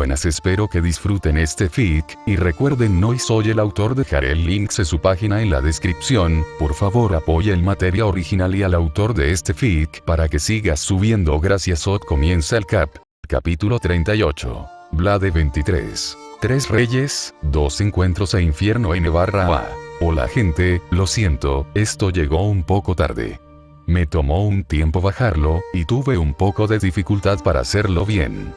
buenas, espero que disfruten este fic, y recuerden no soy el autor, dejaré el link de su página en la descripción, por favor apoya el material original y al autor de este fic para que siga subiendo. Gracias. Comienza el capítulo 38. Vlade 23. 3 reyes, 2 encuentros e infierno /A. Hola gente, lo siento, esto llegó un poco tarde. Me tomó un tiempo bajarlo, y tuve un poco de dificultad para hacerlo bien.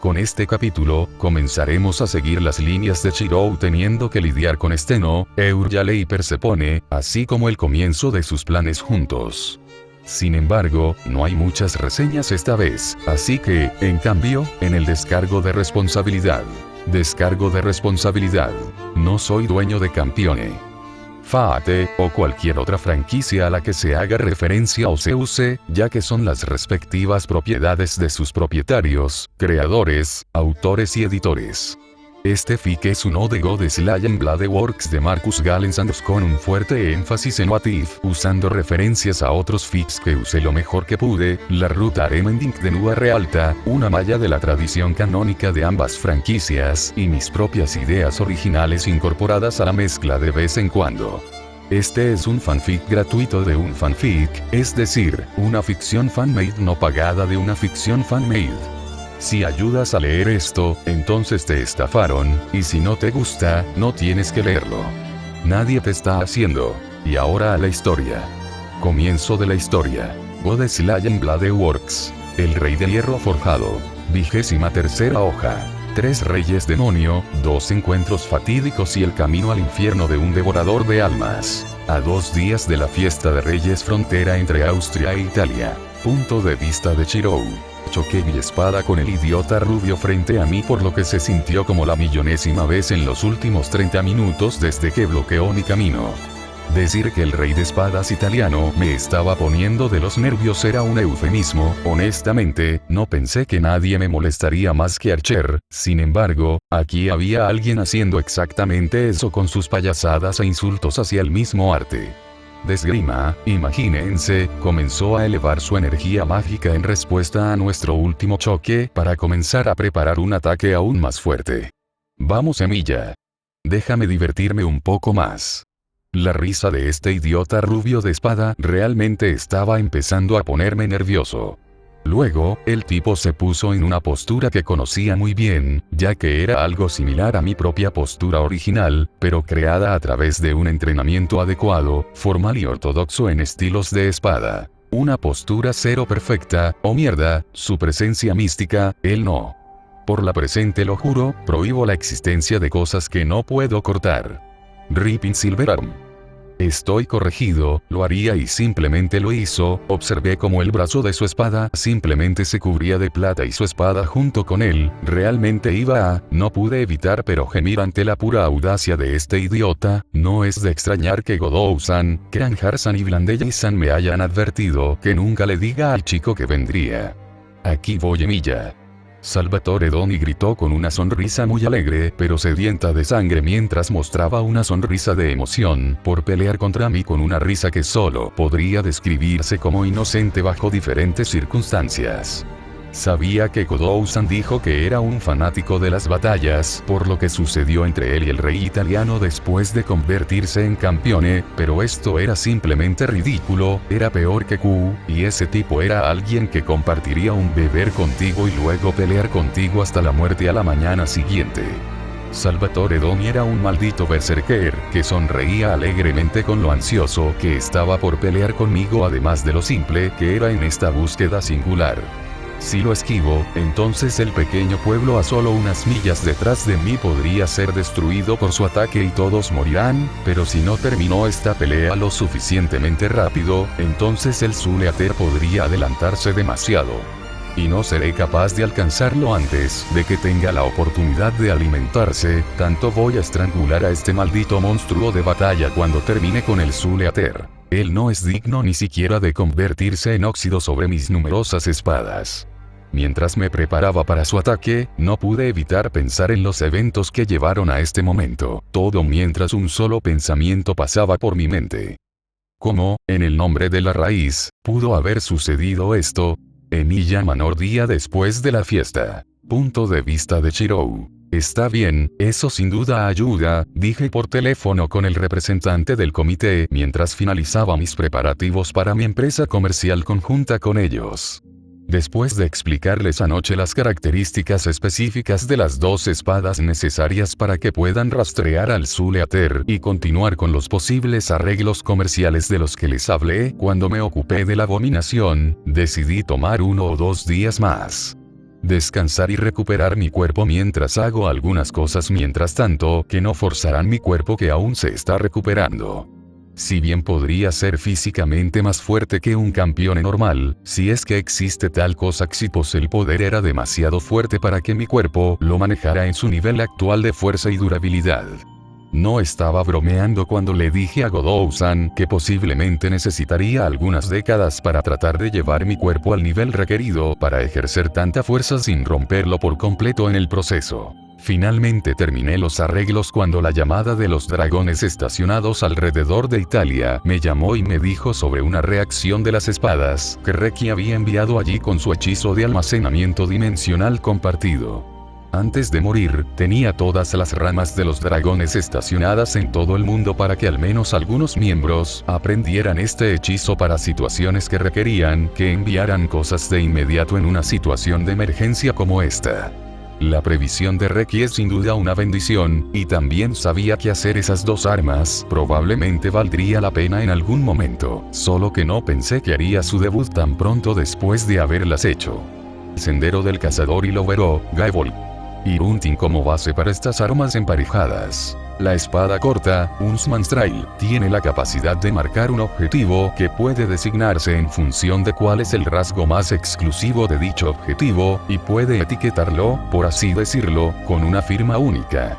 Con este capítulo, comenzaremos a seguir las líneas de Chirou teniendo que lidiar con Steno, Euryale y Persepone, así como el comienzo de sus planes juntos. Sin embargo, no hay muchas reseñas esta vez, así que, en cambio, en el descargo de responsabilidad. Descargo de responsabilidad. No soy dueño de Campione, Fate, o cualquier otra franquicia a la que se haga referencia o se use, ya que son las respectivas propiedades de sus propietarios, creadores, autores y editores. Este fic es un ode God Slayer Blade Works de Marcus Galensanders con un fuerte énfasis en What If, usando referencias a otros fics que usé lo mejor que pude, la ruta Aremending de Nua Realta, una malla de la tradición canónica de ambas franquicias, y mis propias ideas originales incorporadas a la mezcla de vez en cuando. Este es un fanfic gratuito de un fanfic, es decir, una ficción fanmade no pagada de una ficción fanmade. Si ayudas a leer esto, entonces te estafaron, y si no te gusta, no tienes que leerlo. Nadie te está haciendo. Y ahora a la historia. Comienzo de la historia. God Slayer Blade Works. El Rey de Hierro Forjado. 23ª hoja. 3 reyes demonio, 2 encuentros fatídicos y el camino al infierno de un devorador de almas. A 2 días de la fiesta de Reyes, frontera entre Austria e Italia. Punto de vista de Chirou. Choqué mi espada con el idiota rubio frente a mí, por lo que se sintió como la millonésima vez en los últimos 30 minutos desde que bloqueó mi camino. Decir que el rey de espadas italiano me estaba poniendo de los nervios era un eufemismo. Honestamente, no pensé que nadie me molestaría más que Archer. Sin embargo, aquí había alguien haciendo exactamente eso con sus payasadas e insultos hacia el mismo arte de esgrima, imagínense, comenzó a elevar su energía mágica en respuesta a nuestro último choque para comenzar a preparar un ataque aún más fuerte. Vamos, Emilia. Déjame divertirme un poco más. La risa de este idiota rubio de espada realmente estaba empezando a ponerme nervioso. Luego, el tipo se puso en una postura que conocía muy bien, ya que era algo similar a mi propia postura original, pero creada a través de un entrenamiento adecuado, formal y ortodoxo en estilos de espada. Una postura cero perfecta, oh mierda, su presencia mística, él no. Por la presente lo juro, prohíbo la existencia de cosas que no puedo cortar. Ripping Silverarm. Estoy corregido, lo haría y simplemente lo hizo. Observé como el brazo de su espada simplemente se cubría de plata y su espada junto con él, realmente iba a, no pude evitar pero gemir ante la pura audacia de este idiota. No es de extrañar que Godou-san, Kranjar-san y Blandella-san me hayan advertido que nunca le diga al chico que vendría. Aquí voy, Emilia. Salvatore Doni gritó con una sonrisa muy alegre pero sedienta de sangre mientras mostraba una sonrisa de emoción por pelear contra mí con una risa que solo podría describirse como inocente bajo diferentes circunstancias. Sabía que Godou-san dijo que era un fanático de las batallas por lo que sucedió entre él y el rey italiano después de convertirse en campione, pero esto era simplemente ridículo, era peor que Q, y ese tipo era alguien que compartiría un beber contigo y luego pelear contigo hasta la muerte a la mañana siguiente. Salvatore Doni era un maldito berserker que sonreía alegremente con lo ansioso que estaba por pelear conmigo, además de lo simple que era en esta búsqueda singular. Si lo esquivo, entonces el pequeño pueblo a solo unas millas detrás de mí podría ser destruido por su ataque y todos morirán, pero si no terminó esta pelea lo suficientemente rápido, entonces el Zuleater podría adelantarse demasiado. Y no seré capaz de alcanzarlo antes de que tenga la oportunidad de alimentarse, tanto voy a estrangular a este maldito monstruo de batalla cuando termine con el Zuleater. Él no es digno ni siquiera de convertirse en óxido sobre mis numerosas espadas. Mientras me preparaba para su ataque, no pude evitar pensar en los eventos que llevaron a este momento, todo mientras un solo pensamiento pasaba por mi mente. ¿Cómo, en el nombre de la raíz, pudo haber sucedido esto? Emilia Manor día después de la fiesta. Punto de vista de Shirou. Está bien, eso sin duda ayuda, dije por teléfono con el representante del comité mientras finalizaba mis preparativos para mi empresa comercial conjunta con ellos. Después de explicarles anoche las características específicas de las dos espadas necesarias para que puedan rastrear al Zuleater y continuar con los posibles arreglos comerciales de los que les hablé cuando me ocupé de la abominación, decidí tomar 1 o 2 días más. Descansar y recuperar mi cuerpo mientras hago algunas cosas mientras tanto que no forzarán mi cuerpo que aún se está recuperando. Si bien podría ser físicamente más fuerte que un campeón normal, si es que existe tal cosa, Xipos, el poder era demasiado fuerte para que mi cuerpo lo manejara en su nivel actual de fuerza y durabilidad. No estaba bromeando cuando le dije a Godou-san que posiblemente necesitaría algunas décadas para tratar de llevar mi cuerpo al nivel requerido para ejercer tanta fuerza sin romperlo por completo en el proceso. Finalmente terminé los arreglos cuando la llamada de los dragones estacionados alrededor de Italia me llamó y me dijo sobre una reacción de las espadas que Reki había enviado allí con su hechizo de almacenamiento dimensional compartido. Antes de morir, tenía todas las ramas de los dragones estacionadas en todo el mundo para que al menos algunos miembros aprendieran este hechizo para situaciones que requerían que enviaran cosas de inmediato en una situación de emergencia como esta. La previsión de Reki es sin duda una bendición, y también sabía que hacer esas dos armas probablemente valdría la pena en algún momento, solo que no pensé que haría su debut tan pronto después de haberlas hecho. Sendero del Cazador y Lobero, Gaebol. Y Bunting como base para estas armas emparejadas. La espada corta, Huntsman's-Trail, tiene la capacidad de marcar un objetivo que puede designarse en función de cuál es el rasgo más exclusivo de dicho objetivo, y puede etiquetarlo, por así decirlo, con una firma única.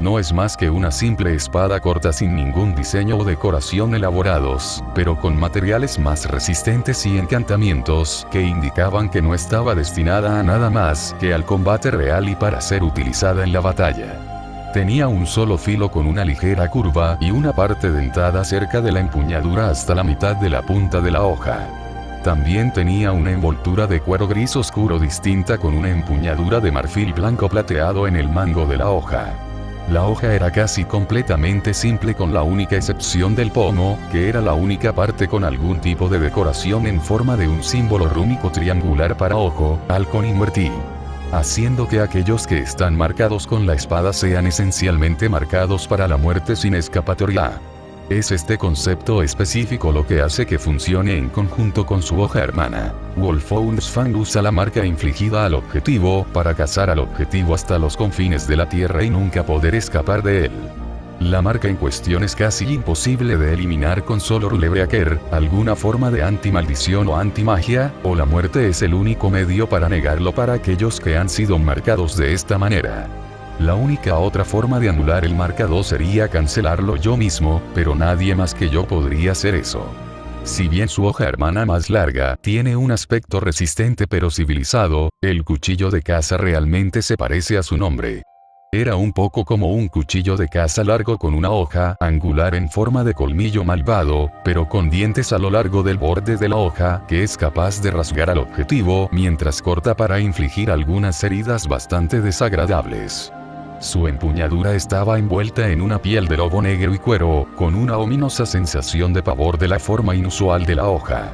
No es más que una simple espada corta sin ningún diseño o decoración elaborados, pero con materiales más resistentes y encantamientos que indicaban que no estaba destinada a nada más que al combate real y para ser utilizada en la batalla. Tenía un solo filo con una ligera curva y una parte dentada cerca de la empuñadura hasta la mitad de la punta de la hoja. También tenía una envoltura de cuero gris oscuro distinta con una empuñadura de marfil blanco plateado en el mango de la hoja. La hoja era casi completamente simple con la única excepción del pomo, que era la única parte con algún tipo de decoración en forma de un símbolo rúnico triangular para ojo, halcón y muerti, haciendo que aquellos que están marcados con la espada sean esencialmente marcados para la muerte sin escapatoria. Es este concepto específico lo que hace que funcione en conjunto con su hoja hermana. Wolfhoundsfang usa la marca infligida al objetivo para cazar al objetivo hasta los confines de la tierra y nunca poder escapar de él. La marca en cuestión es casi imposible de eliminar con solo Rulebreaker, alguna forma de antimaldición o antimagia, o la muerte es el único medio para negarlo para aquellos que han sido marcados de esta manera. La única otra forma de anular el marcador sería cancelarlo yo mismo, pero nadie más que yo podría hacer eso. Si bien su hoja hermana más larga tiene un aspecto resistente pero civilizado, el cuchillo de caza realmente se parece a su nombre. Era un poco como un cuchillo de caza largo con una hoja angular en forma de colmillo malvado, pero con dientes a lo largo del borde de la hoja que es capaz de rasgar al objetivo mientras corta para infligir algunas heridas bastante desagradables. Su empuñadura estaba envuelta en una piel de lobo negro y cuero, con una ominosa sensación de pavor de la forma inusual de la hoja.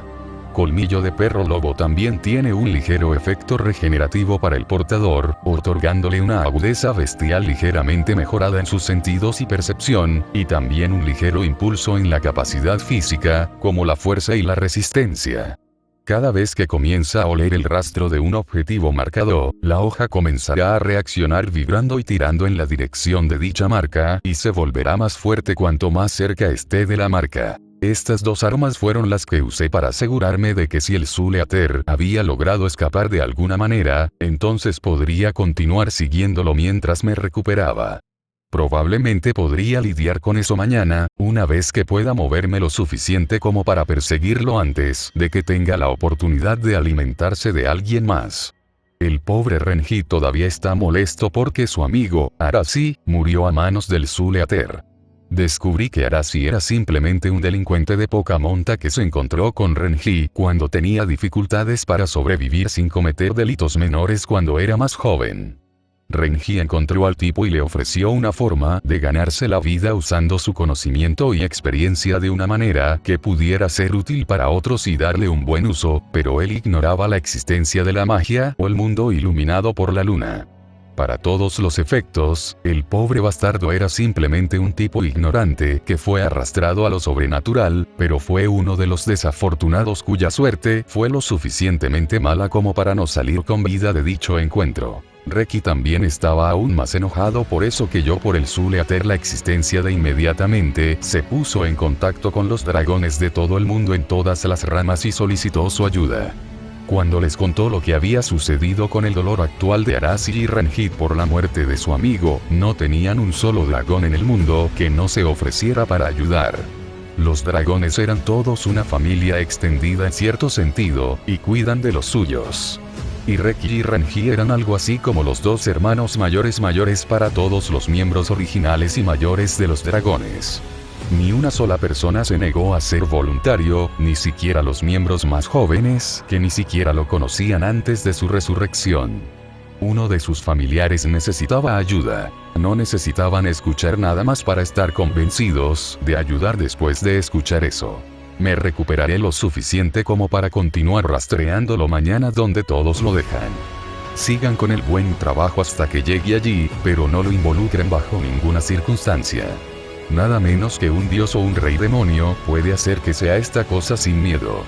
Colmillo de perro lobo también tiene un ligero efecto regenerativo para el portador, otorgándole una agudeza bestial ligeramente mejorada en sus sentidos y percepción, y también un ligero impulso en la capacidad física, como la fuerza y la resistencia. Cada vez que comienza a oler el rastro de un objetivo marcado, la hoja comenzará a reaccionar vibrando y tirando en la dirección de dicha marca, y se volverá más fuerte cuanto más cerca esté de la marca. Estas dos armas fueron las que usé para asegurarme de que si el Zuleater había logrado escapar de alguna manera, entonces podría continuar siguiéndolo mientras me recuperaba. Probablemente podría lidiar con eso mañana, una vez que pueda moverme lo suficiente como para perseguirlo antes de que tenga la oportunidad de alimentarse de alguien más. El pobre Renji todavía está molesto porque su amigo, Arashi, murió a manos del Zuleater. Descubrí que Arashi era simplemente un delincuente de poca monta que se encontró con Renji cuando tenía dificultades para sobrevivir sin cometer delitos menores cuando era más joven. Renji encontró al tipo y le ofreció una forma de ganarse la vida usando su conocimiento y experiencia de una manera que pudiera ser útil para otros y darle un buen uso, pero él ignoraba la existencia de la magia o el mundo iluminado por la luna. Para todos los efectos, el pobre bastardo era simplemente un tipo ignorante que fue arrastrado a lo sobrenatural, pero fue uno de los desafortunados cuya suerte fue lo suficientemente mala como para no salir con vida de dicho encuentro. Reki también estaba aún más enojado por eso que yo por el Zuleater la existencia de inmediatamente se puso en contacto con los dragones de todo el mundo en todas las ramas y solicitó su ayuda. Cuando les contó lo que había sucedido con el dolor actual de Arashi y Renji por la muerte de su amigo, no tenían un solo dragón en el mundo que no se ofreciera para ayudar. Los dragones eran todos una familia extendida en cierto sentido, y cuidan de los suyos. Y Reki y Renji eran algo así como los dos hermanos mayores para todos los miembros originales y mayores de los dragones. Ni una sola persona se negó a ser voluntario, ni siquiera los miembros más jóvenes, que ni siquiera lo conocían antes de su resurrección. Uno de sus familiares necesitaba ayuda. No necesitaban escuchar nada más para estar convencidos de ayudar después de escuchar eso. Me recuperaré lo suficiente como para continuar rastreándolo mañana donde todos lo dejan. Sigan con el buen trabajo hasta que llegue allí, pero no lo involucren bajo ninguna circunstancia. Nada menos que un dios o un rey demonio puede hacer que sea esta cosa sin miedo.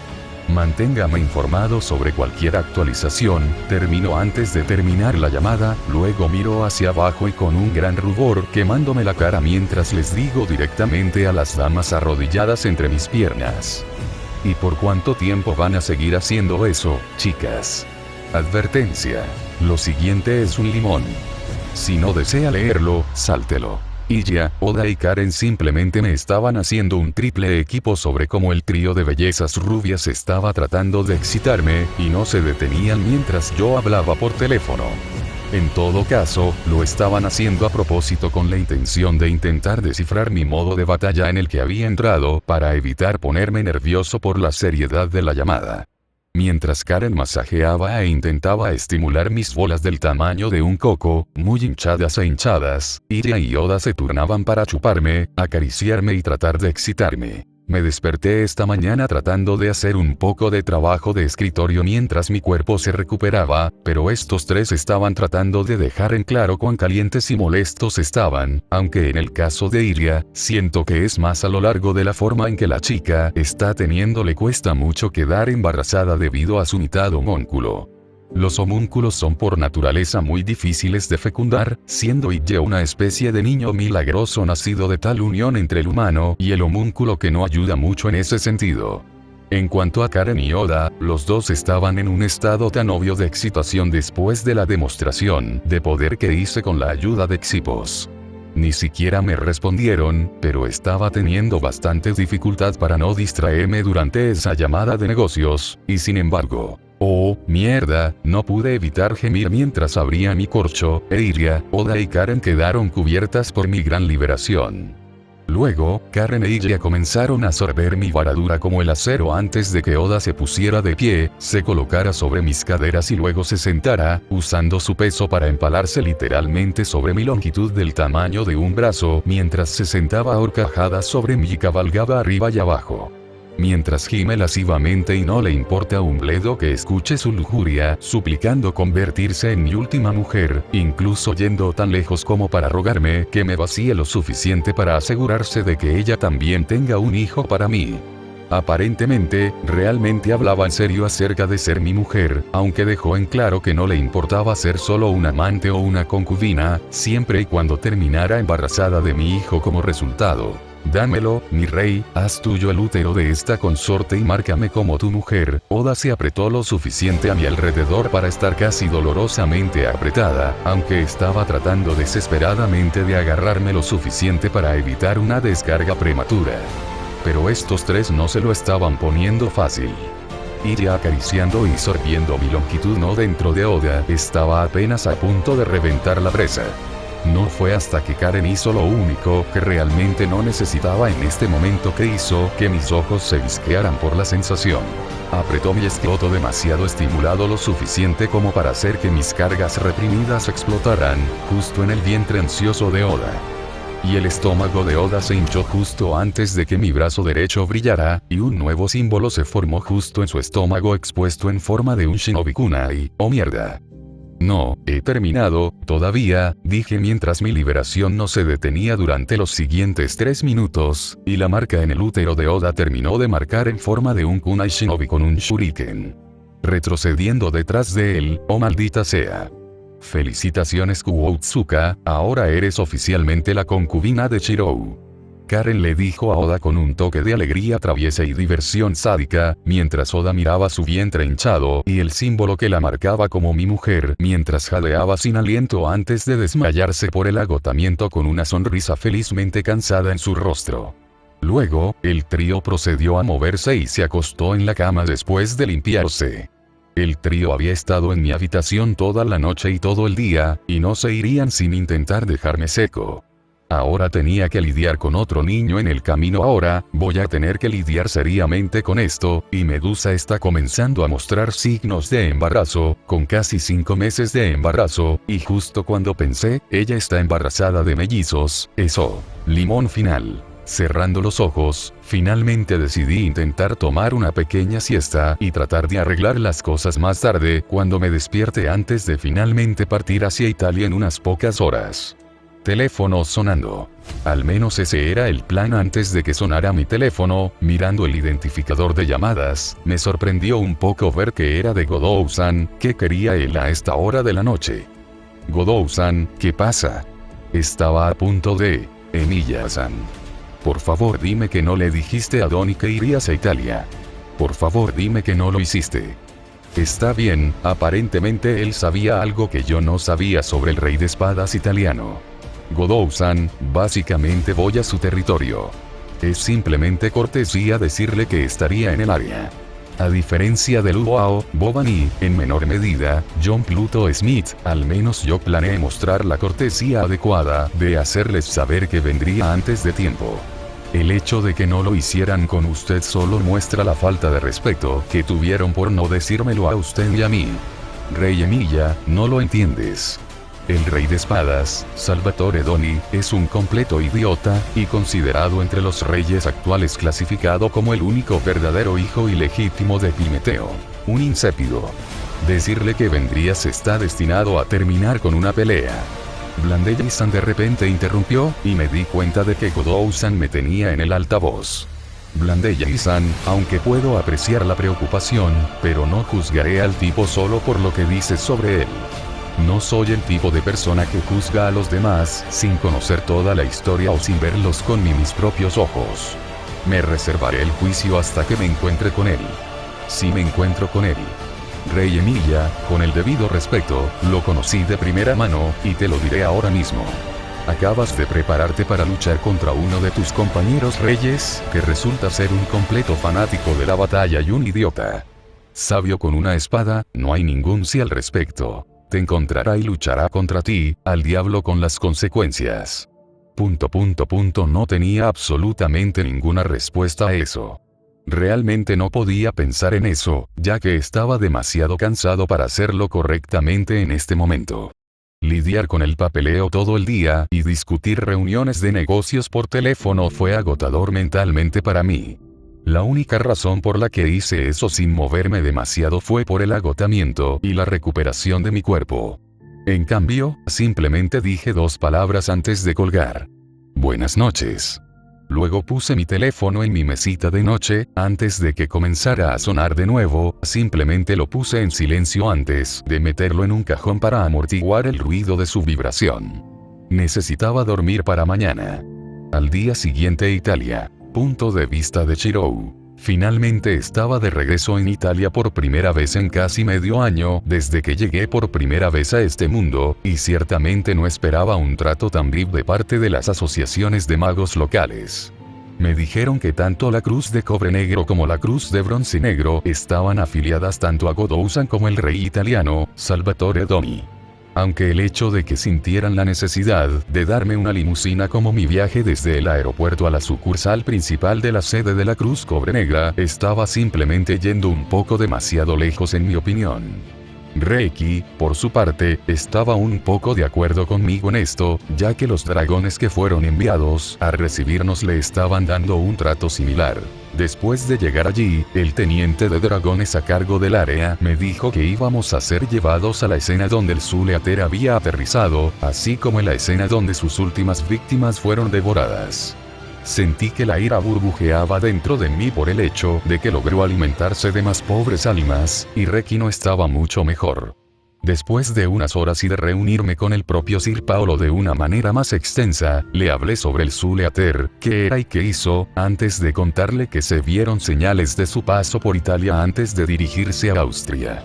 Manténgame informado sobre cualquier actualización. Termino antes de terminar la llamada, luego miro hacia abajo y con un gran rubor quemándome la cara mientras les digo directamente a las damas arrodilladas entre mis piernas. ¿Y por cuánto tiempo van a seguir haciendo eso, chicas? Advertencia. Lo siguiente es un limón. Si no desea leerlo, sáltelo. Iya, Oda y Karen simplemente me estaban haciendo un triple equipo sobre cómo el trío de bellezas rubias estaba tratando de excitarme, y no se detenían mientras yo hablaba por teléfono. En todo caso, lo estaban haciendo a propósito con la intención de intentar descifrar mi modo de batalla en el que había entrado para evitar ponerme nervioso por la seriedad de la llamada. Mientras Karen masajeaba e intentaba estimular mis bolas del tamaño de un coco, muy hinchadas, Iya y Oda se turnaban para chuparme, acariciarme y tratar de excitarme. Me desperté esta mañana tratando de hacer un poco de trabajo de escritorio mientras mi cuerpo se recuperaba, pero estos tres estaban tratando de dejar en claro cuán calientes y molestos estaban, aunque en el caso de Iria, siento que es más a lo largo de la forma en que la chica está teniendo le cuesta mucho quedar embarazada debido a su mitad homúnculo. Los homúnculos son por naturaleza muy difíciles de fecundar, siendo Iya una especie de niño milagroso nacido de tal unión entre el humano y el homúnculo que no ayuda mucho en ese sentido. En cuanto a Karen y Oda, los dos estaban en un estado tan obvio de excitación después de la demostración de poder que hice con la ayuda de Xipos. Ni siquiera me respondieron, pero estaba teniendo bastante dificultad para no distraerme durante esa llamada de negocios, y sin embargo, oh, mierda, no pude evitar gemir mientras abría mi corcho, e Iria, Oda y Karen quedaron cubiertas por mi gran liberación. Luego, Karen e Iria comenzaron a sorber mi varadura como el acero antes de que Oda se pusiera de pie, se colocara sobre mis caderas y luego se sentara, usando su peso para empalarse literalmente sobre mi longitud del tamaño de un brazo, mientras se sentaba a horcajadas sobre mí y cabalgaba arriba y abajo. Mientras gime lascivamente y no le importa un bledo que escuche su lujuria, suplicando convertirse en mi última mujer, incluso yendo tan lejos como para rogarme que me vacíe lo suficiente para asegurarse de que ella también tenga un hijo para mí. Aparentemente, realmente hablaba en serio acerca de ser mi mujer, aunque dejó en claro que no le importaba ser solo un amante o una concubina, siempre y cuando terminara embarazada de mi hijo como resultado. Dámelo, mi rey, haz tuyo el útero de esta consorte y márcame como tu mujer. Oda se apretó lo suficiente a mi alrededor para estar casi dolorosamente apretada, aunque estaba tratando desesperadamente de agarrarme lo suficiente para evitar una descarga prematura. Pero estos tres no se lo estaban poniendo fácil. Iria acariciando y sorbiendo mi longitud no dentro de Oda, estaba apenas a punto de reventar la presa. No fue hasta que Karen hizo lo único que realmente no necesitaba en este momento que hizo que mis ojos se visquearan por la sensación. Apretó mi escroto demasiado estimulado lo suficiente como para hacer que mis cargas reprimidas explotaran, justo en el vientre ansioso de Oda. Y el estómago de Oda se hinchó justo antes de que mi brazo derecho brillara, y un nuevo símbolo se formó justo en su estómago expuesto en forma de un shinobi kunai. ¡Oh mierda! No, he terminado, todavía, dije mientras mi liberación no se detenía durante los siguientes 3 minutos, y la marca en el útero de Oda terminó de marcar en forma de un kunai shinobi con un shuriken. Retrocediendo detrás de él, oh maldita sea. Felicitaciones Kuotsuka, ahora eres oficialmente la concubina de Chirou. Karen le dijo a Oda con un toque de alegría traviesa y diversión sádica, mientras Oda miraba su vientre hinchado y el símbolo que la marcaba como mi mujer, mientras jadeaba sin aliento antes de desmayarse por el agotamiento con una sonrisa felizmente cansada en su rostro. Luego, el trío procedió a moverse y se acostó en la cama después de limpiarse. El trío había estado en mi habitación toda la noche y todo el día, y no se irían sin intentar dejarme seco. Ahora tenía que lidiar con otro niño en el camino. Ahora, voy a tener que lidiar seriamente con esto, y Medusa está comenzando a mostrar signos de embarazo, con casi 5 meses de embarazo, y justo cuando pensé, ella está embarazada de mellizos, eso. Limón final. Cerrando los ojos, finalmente decidí intentar tomar una pequeña siesta y tratar de arreglar las cosas más tarde, cuando me despierte antes de finalmente partir hacia Italia en unas pocas horas. Teléfono sonando. Al menos ese era el plan antes de que sonara mi teléfono. Mirando el identificador de llamadas, me sorprendió un poco ver que era de Godou-san. ¿Qué quería él a esta hora de la noche? Godou-san, ¿qué pasa? Estaba a punto de... Emilia-san. Por favor dime que no le dijiste a Donnie que irías a Italia. Por favor dime que no lo hiciste. Está bien, aparentemente él sabía algo que yo no sabía sobre el rey de espadas italiano. Godou-san, básicamente voy a su territorio. Es simplemente cortesía decirle que estaría en el área. A diferencia de Luo, Boban y, en menor medida, John Pluto Smith, al menos yo planeé mostrar la cortesía adecuada de hacerles saber que vendría antes de tiempo. El hecho de que no lo hicieran con usted solo muestra la falta de respeto que tuvieron por no decírmelo a usted y a mí. Rey Emilia, no lo entiendes. El rey de espadas, Salvatore Donnie, es un completo idiota, y considerado entre los reyes actuales clasificado como el único verdadero hijo ilegítimo de Epimeteo. Un insépido. Decirle que vendrías está destinado a terminar con una pelea. Blandella-san de repente interrumpió, y me di cuenta de que Godou-san me tenía en el altavoz. Blandella-san, aunque puedo apreciar la preocupación, pero no juzgaré al tipo solo por lo que dices sobre él. No soy el tipo de persona que juzga a los demás sin conocer toda la historia o sin verlos con mis propios ojos. Me reservaré el juicio hasta que me encuentre con él. Si me encuentro con él. Rey Emilia, con el debido respeto, lo conocí de primera mano, y te lo diré ahora mismo. Acabas de prepararte para luchar contra uno de tus compañeros reyes, que resulta ser un completo fanático de la batalla y un idiota. Sabio con una espada, no hay ningún sí al respecto. Te encontrará y luchará contra ti, al diablo con las consecuencias. No tenía absolutamente ninguna respuesta a eso. Realmente no podía pensar en eso, ya que estaba demasiado cansado para hacerlo correctamente en este momento. Lidiar con el papeleo todo el día y discutir reuniones de negocios por teléfono fue agotador mentalmente para mí. La única razón por la que hice eso sin moverme demasiado fue por el agotamiento y la recuperación de mi cuerpo. En cambio, simplemente dije 2 palabras antes de colgar. Buenas noches. Luego puse mi teléfono en mi mesita de noche, antes de que comenzara a sonar de nuevo, simplemente lo puse en silencio antes de meterlo en un cajón para amortiguar el ruido de su vibración. Necesitaba dormir para mañana. Al día siguiente Italia. Punto de vista de Chirou. Finalmente estaba de regreso en Italia por primera vez en casi medio año desde que llegué por primera vez a este mundo, y ciertamente no esperaba un trato tan VIP de parte de las asociaciones de magos locales. Me dijeron que tanto la Cruz de Cobre Negro como la Cruz de Bronce Negro estaban afiliadas tanto a Godou-san como el rey italiano, Salvatore Donnie. Aunque el hecho de que sintieran la necesidad de darme una limusina como mi viaje desde el aeropuerto a la sucursal principal de la sede de la Cruz Cobre Negra estaba simplemente yendo un poco demasiado lejos en mi opinión. Reiki, por su parte, estaba un poco de acuerdo conmigo en esto, ya que los dragones que fueron enviados a recibirnos le estaban dando un trato similar. Después de llegar allí, el teniente de dragones a cargo del área me dijo que íbamos a ser llevados a la escena donde el Zuleater había aterrizado, así como en la escena donde sus últimas víctimas fueron devoradas. Sentí que la ira burbujeaba dentro de mí por el hecho de que logró alimentarse de más pobres almas, y Reiki no estaba mucho mejor. Después de unas horas y de reunirme con el propio Sir Paolo de una manera más extensa, le hablé sobre el Zuleater, qué era y qué hizo, antes de contarle que se vieron señales de su paso por Italia antes de dirigirse a Austria.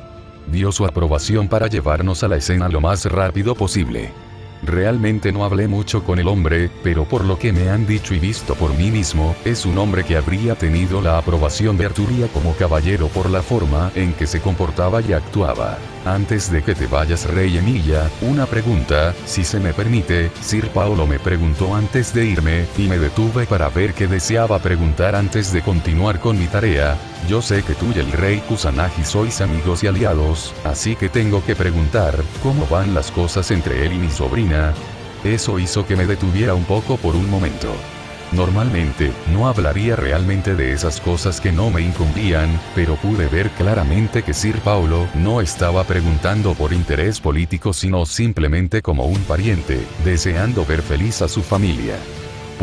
Dio su aprobación para llevarnos a la escena lo más rápido posible. Realmente no hablé mucho con el hombre, pero por lo que me han dicho y visto por mí mismo, es un hombre que habría tenido la aprobación de Arturia como caballero por la forma en que se comportaba y actuaba. Antes de que te vayas, Rey Emilia, una pregunta, si se me permite, Sir Paolo me preguntó antes de irme, y me detuve para ver qué deseaba preguntar antes de continuar con mi tarea. Yo sé que tú y el rey Kusanagi sois amigos y aliados, así que tengo que preguntar, ¿cómo van las cosas entre él y mi sobrina? Eso hizo que me detuviera un poco por un momento. Normalmente, no hablaría realmente de esas cosas que no me incumbían, pero pude ver claramente que Sir Paolo no estaba preguntando por interés político sino simplemente como un pariente, deseando ver feliz a su familia.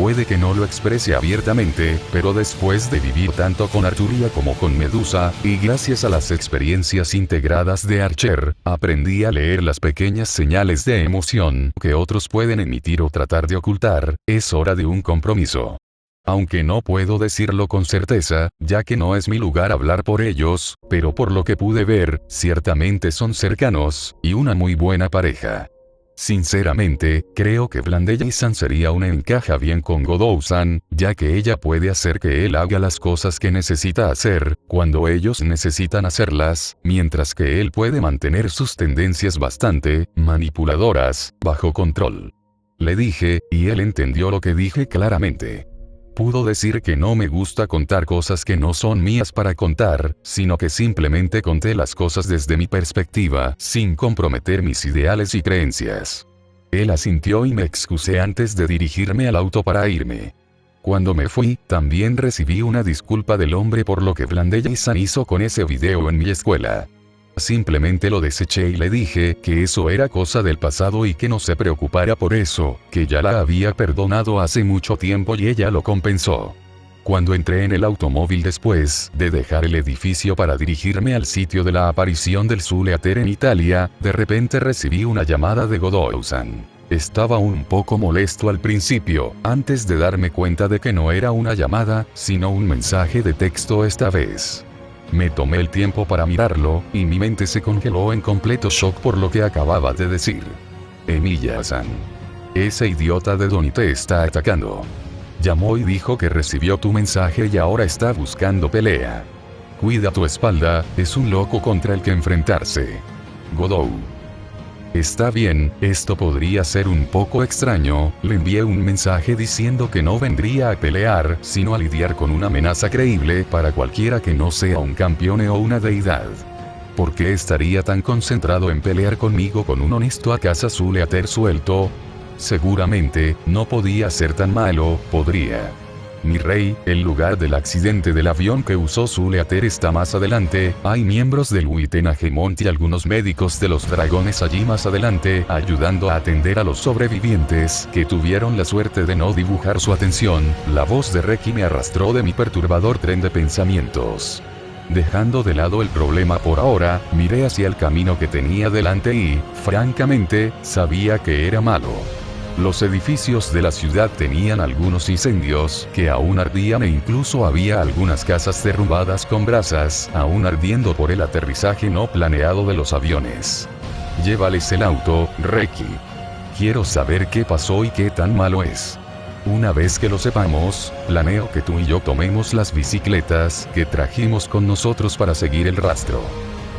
Puede que no lo exprese abiertamente, pero después de vivir tanto con Arturia como con Medusa, y gracias a las experiencias integradas de Archer, aprendí a leer las pequeñas señales de emoción que otros pueden emitir o tratar de ocultar. Es hora de un compromiso. Aunque no puedo decirlo con certeza, ya que no es mi lugar hablar por ellos, pero por lo que pude ver, ciertamente son cercanos, y una muy buena pareja. Sinceramente, creo que Blandella-san sería una encaja bien con Godou-san, ya que ella puede hacer que él haga las cosas que necesita hacer, cuando ellos necesitan hacerlas, mientras que él puede mantener sus tendencias bastante manipuladoras, bajo control. Le dije, y él entendió lo que dije claramente. Pudo decir que no me gusta contar cosas que no son mías para contar, sino que simplemente conté las cosas desde mi perspectiva, sin comprometer mis ideales y creencias. Él asintió y me excusé antes de dirigirme al auto para irme. Cuando me fui, también recibí una disculpa del hombre por lo que Blandella-san hizo con ese video en mi escuela. Simplemente lo deseché y le dije que eso era cosa del pasado y que no se preocupara por eso, que ya la había perdonado hace mucho tiempo y ella lo compensó. Cuando entré en el automóvil después de dejar el edificio para dirigirme al sitio de la aparición del Zuleater en Italia, de repente recibí una llamada de Godou-san. Estaba un poco molesto al principio, antes de darme cuenta de que no era una llamada, sino un mensaje de texto esta vez. Me tomé el tiempo para mirarlo, y mi mente se congeló en completo shock por lo que acababa de decir. Emilia-san. Ese idiota de Donnie te está atacando. Llamó y dijo que recibió tu mensaje y ahora está buscando pelea. Cuida tu espalda, es un loco contra el que enfrentarse. Godou. Está bien, esto podría ser un poco extraño, le envié un mensaje diciendo que no vendría a pelear, sino a lidiar con una amenaza creíble para cualquiera que no sea un campeón o una deidad. ¿Por qué estaría tan concentrado en pelear conmigo con un honesto Akasa Zuleater suelto? Seguramente, no podía ser tan malo, podría. Mi rey, el lugar del accidente del avión que usó Zuleater está más adelante, hay miembros del Uitenhage-mont y algunos médicos de los dragones allí más adelante, ayudando a atender a los sobrevivientes, que tuvieron la suerte de no dibujar su atención. La voz de Reiki me arrastró de mi perturbador tren de pensamientos. Dejando de lado el problema por ahora, miré hacia el camino que tenía delante y, francamente, sabía que era malo. Los edificios de la ciudad tenían algunos incendios que aún ardían e incluso había algunas casas derrumbadas con brasas aún ardiendo por el aterrizaje no planeado de los aviones. Llévales el auto, Reiki. Quiero saber qué pasó y qué tan malo es. Una vez que lo sepamos, planeo que tú y yo tomemos las bicicletas que trajimos con nosotros para seguir el rastro.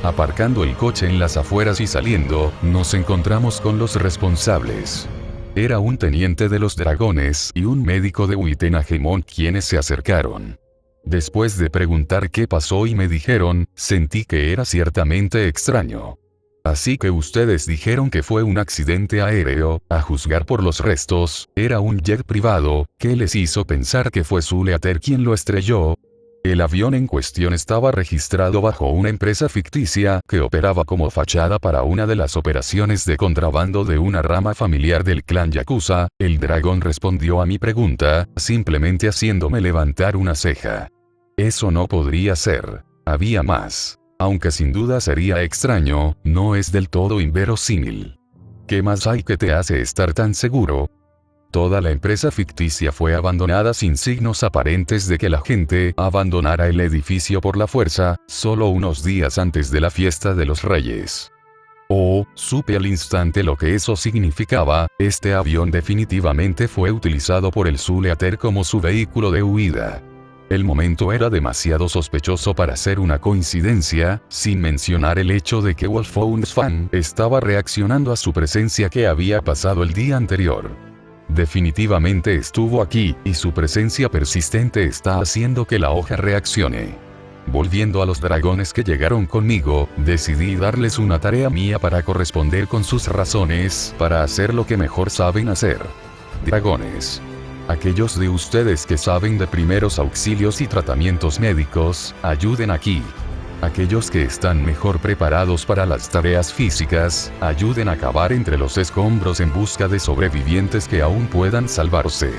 Aparcando el coche en las afueras y saliendo, nos encontramos con los responsables. Era un teniente de los dragones y un médico de Uitenhagmon quienes se acercaron. Después de preguntar qué pasó y me dijeron, sentí que era ciertamente extraño. Así que ustedes dijeron que fue un accidente aéreo, a juzgar por los restos, era un jet privado, ¿qué les hizo pensar que fue Zuleater quien lo estrelló? El avión en cuestión estaba registrado bajo una empresa ficticia que operaba como fachada para una de las operaciones de contrabando de una rama familiar del clan Yakuza. El dragón respondió a mi pregunta, simplemente haciéndome levantar una ceja. Eso no podría ser. Había más. Aunque sin duda sería extraño, no es del todo inverosímil. ¿Qué más hay que te hace estar tan seguro? Toda la empresa ficticia fue abandonada sin signos aparentes de que la gente abandonara el edificio por la fuerza, solo unos días antes de la fiesta de los Reyes. Oh, supe al instante lo que eso significaba, este avión definitivamente fue utilizado por el Zuleater como su vehículo de huida. El momento era demasiado sospechoso para ser una coincidencia, sin mencionar el hecho de que Wolfhound estaba reaccionando a su presencia que había pasado el día anterior. Definitivamente estuvo aquí, y su presencia persistente está haciendo que la hoja reaccione. Volviendo a los dragones que llegaron conmigo, decidí darles una tarea mía para corresponder con sus razones, para hacer lo que mejor saben hacer. Dragones. Aquellos de ustedes que saben de primeros auxilios y tratamientos médicos, ayuden aquí. Aquellos que están mejor preparados para las tareas físicas, ayuden a cavar entre los escombros en busca de sobrevivientes que aún puedan salvarse.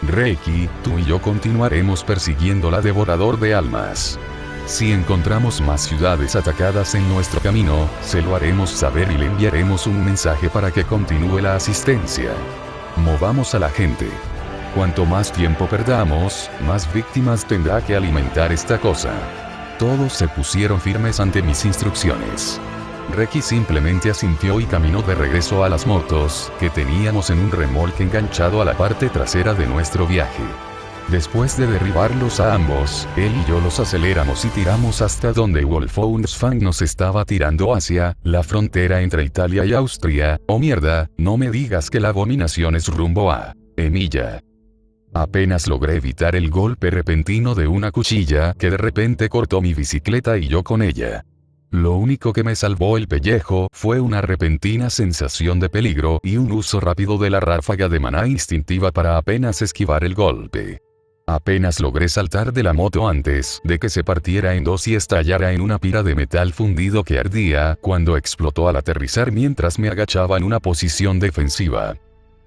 Reiki, tú y yo continuaremos persiguiendo la devorador de almas. Si encontramos más ciudades atacadas en nuestro camino, se lo haremos saber y le enviaremos un mensaje para que continúe la asistencia. Movamos a la gente. Cuanto más tiempo perdamos, más víctimas tendrá que alimentar esta cosa. Todos se pusieron firmes ante mis instrucciones. Reiki simplemente asintió y caminó de regreso a las motos, que teníamos en un remolque enganchado a la parte trasera de nuestro viaje. Después de derribarlos a ambos, él y yo los aceleramos y tiramos hasta donde Wolfhound nos estaba tirando hacia la frontera entre Italia y Austria. Oh mierda, no me digas que la abominación es rumbo a Emilia. Apenas logré evitar el golpe repentino de una cuchilla que de repente cortó mi bicicleta y yo con ella. Lo único que me salvó el pellejo fue una repentina sensación de peligro y un uso rápido de la ráfaga de maná instintiva para apenas esquivar el golpe. Apenas logré saltar de la moto antes de que se partiera en dos y estallara en una pira de metal fundido que ardía cuando explotó al aterrizar mientras me agachaba en una posición defensiva.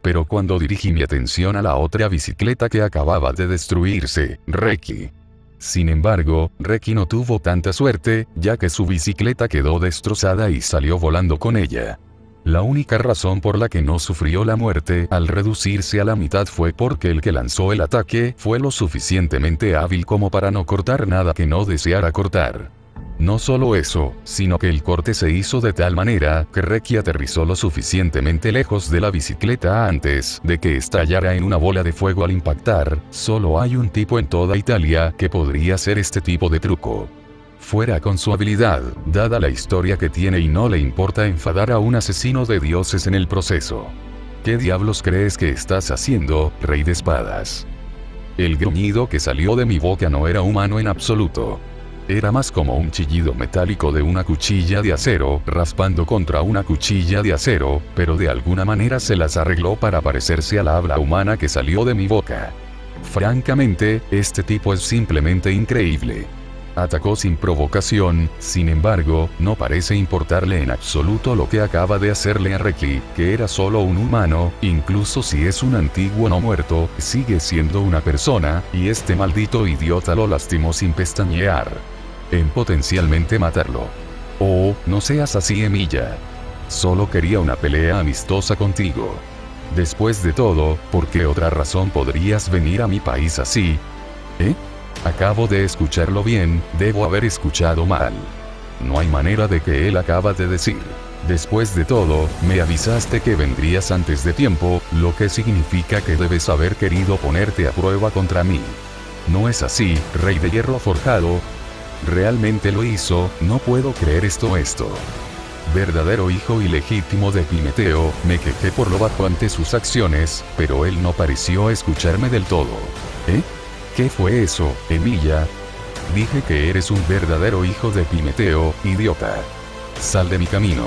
Pero cuando dirigí mi atención a la otra bicicleta que acababa de destruirse, Reiki. Sin embargo, Reiki no tuvo tanta suerte, ya que su bicicleta quedó destrozada y salió volando con ella. La única razón por la que no sufrió la muerte al reducirse a la mitad fue porque el que lanzó el ataque fue lo suficientemente hábil como para no cortar nada que no deseara cortar. No solo eso, sino que el corte se hizo de tal manera que Reiki aterrizó lo suficientemente lejos de la bicicleta antes de que estallara en una bola de fuego al impactar. Solo hay un tipo en toda Italia que podría hacer este tipo de truco. Fuera con su habilidad, dada la historia que tiene y no le importa enfadar a un asesino de dioses en el proceso. ¿Qué diablos crees que estás haciendo, Rey de Espadas? El gruñido que salió de mi boca no era humano en absoluto. Era más como un chillido metálico de una cuchilla de acero raspando contra una cuchilla de acero, pero de alguna manera se las arregló para parecerse a la habla humana que salió de mi boca. Francamente, este tipo es simplemente increíble. Atacó sin provocación, sin embargo, no parece importarle en absoluto lo que acaba de hacerle a Reiki, que era solo un humano, incluso si es un antiguo no muerto, sigue siendo una persona, y este maldito idiota lo lastimó sin pestañear. En potencialmente matarlo. Oh, no seas así, Emilia. Solo quería una pelea amistosa contigo. Después de todo, ¿por qué otra razón podrías venir a mi país así? ¿Eh? Acabo de escucharlo bien, debo haber escuchado mal. No hay manera de que él acaba de decir. Después de todo, me avisaste que vendrías antes de tiempo, lo que significa que debes haber querido ponerte a prueba contra mí. ¿No es así, Rey de Hierro Forjado? Realmente lo hizo, no puedo creer esto. Verdadero hijo ilegítimo de Epimeteo, me quejé por lo bajo ante sus acciones, pero él no pareció escucharme del todo. ¿Eh? ¿Qué fue eso, Emilia? Dije que eres un verdadero hijo de Epimeteo, idiota. Sal de mi camino.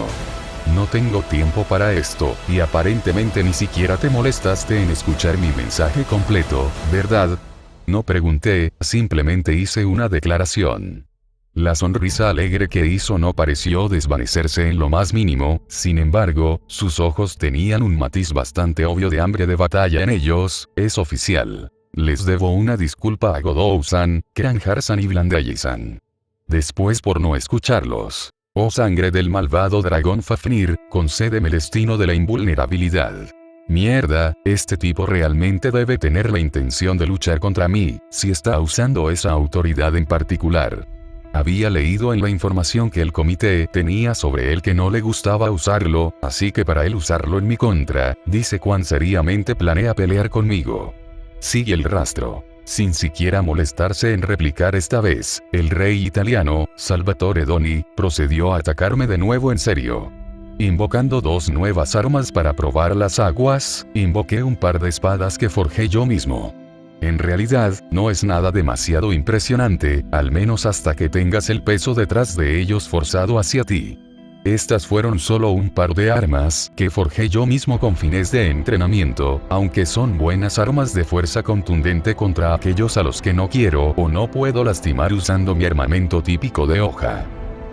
No tengo tiempo para esto, y aparentemente ni siquiera te molestaste en escuchar mi mensaje completo, ¿verdad? No pregunté, simplemente hice una declaración. La sonrisa alegre que hizo no pareció desvanecerse en lo más mínimo, sin embargo, sus ojos tenían un matiz bastante obvio de hambre de batalla en ellos, es oficial. Les debo una disculpa a Godou-san, Kranjar-san y Blandaye-san. Después por no escucharlos. Oh sangre del malvado dragón Fafnir, concédeme el destino de la invulnerabilidad. Mierda, este tipo realmente debe tener la intención de luchar contra mí, si está usando esa autoridad en particular. Había leído en la información que el comité tenía sobre él que no le gustaba usarlo, así que para él usarlo en mi contra, dice cuán seriamente planea pelear conmigo. Sigue el rastro. Sin siquiera molestarse en replicar esta vez, el rey italiano, Salvatore Doni, procedió a atacarme de nuevo en serio. Invocando dos nuevas armas para probar las aguas, invoqué un par de espadas que forjé yo mismo. En realidad, no es nada demasiado impresionante, al menos hasta que tengas el peso detrás de ellos forzado hacia ti. Estas fueron solo un par de armas que forjé yo mismo con fines de entrenamiento, aunque son buenas armas de fuerza contundente contra aquellos a los que no quiero o no puedo lastimar usando mi armamento típico de hoja.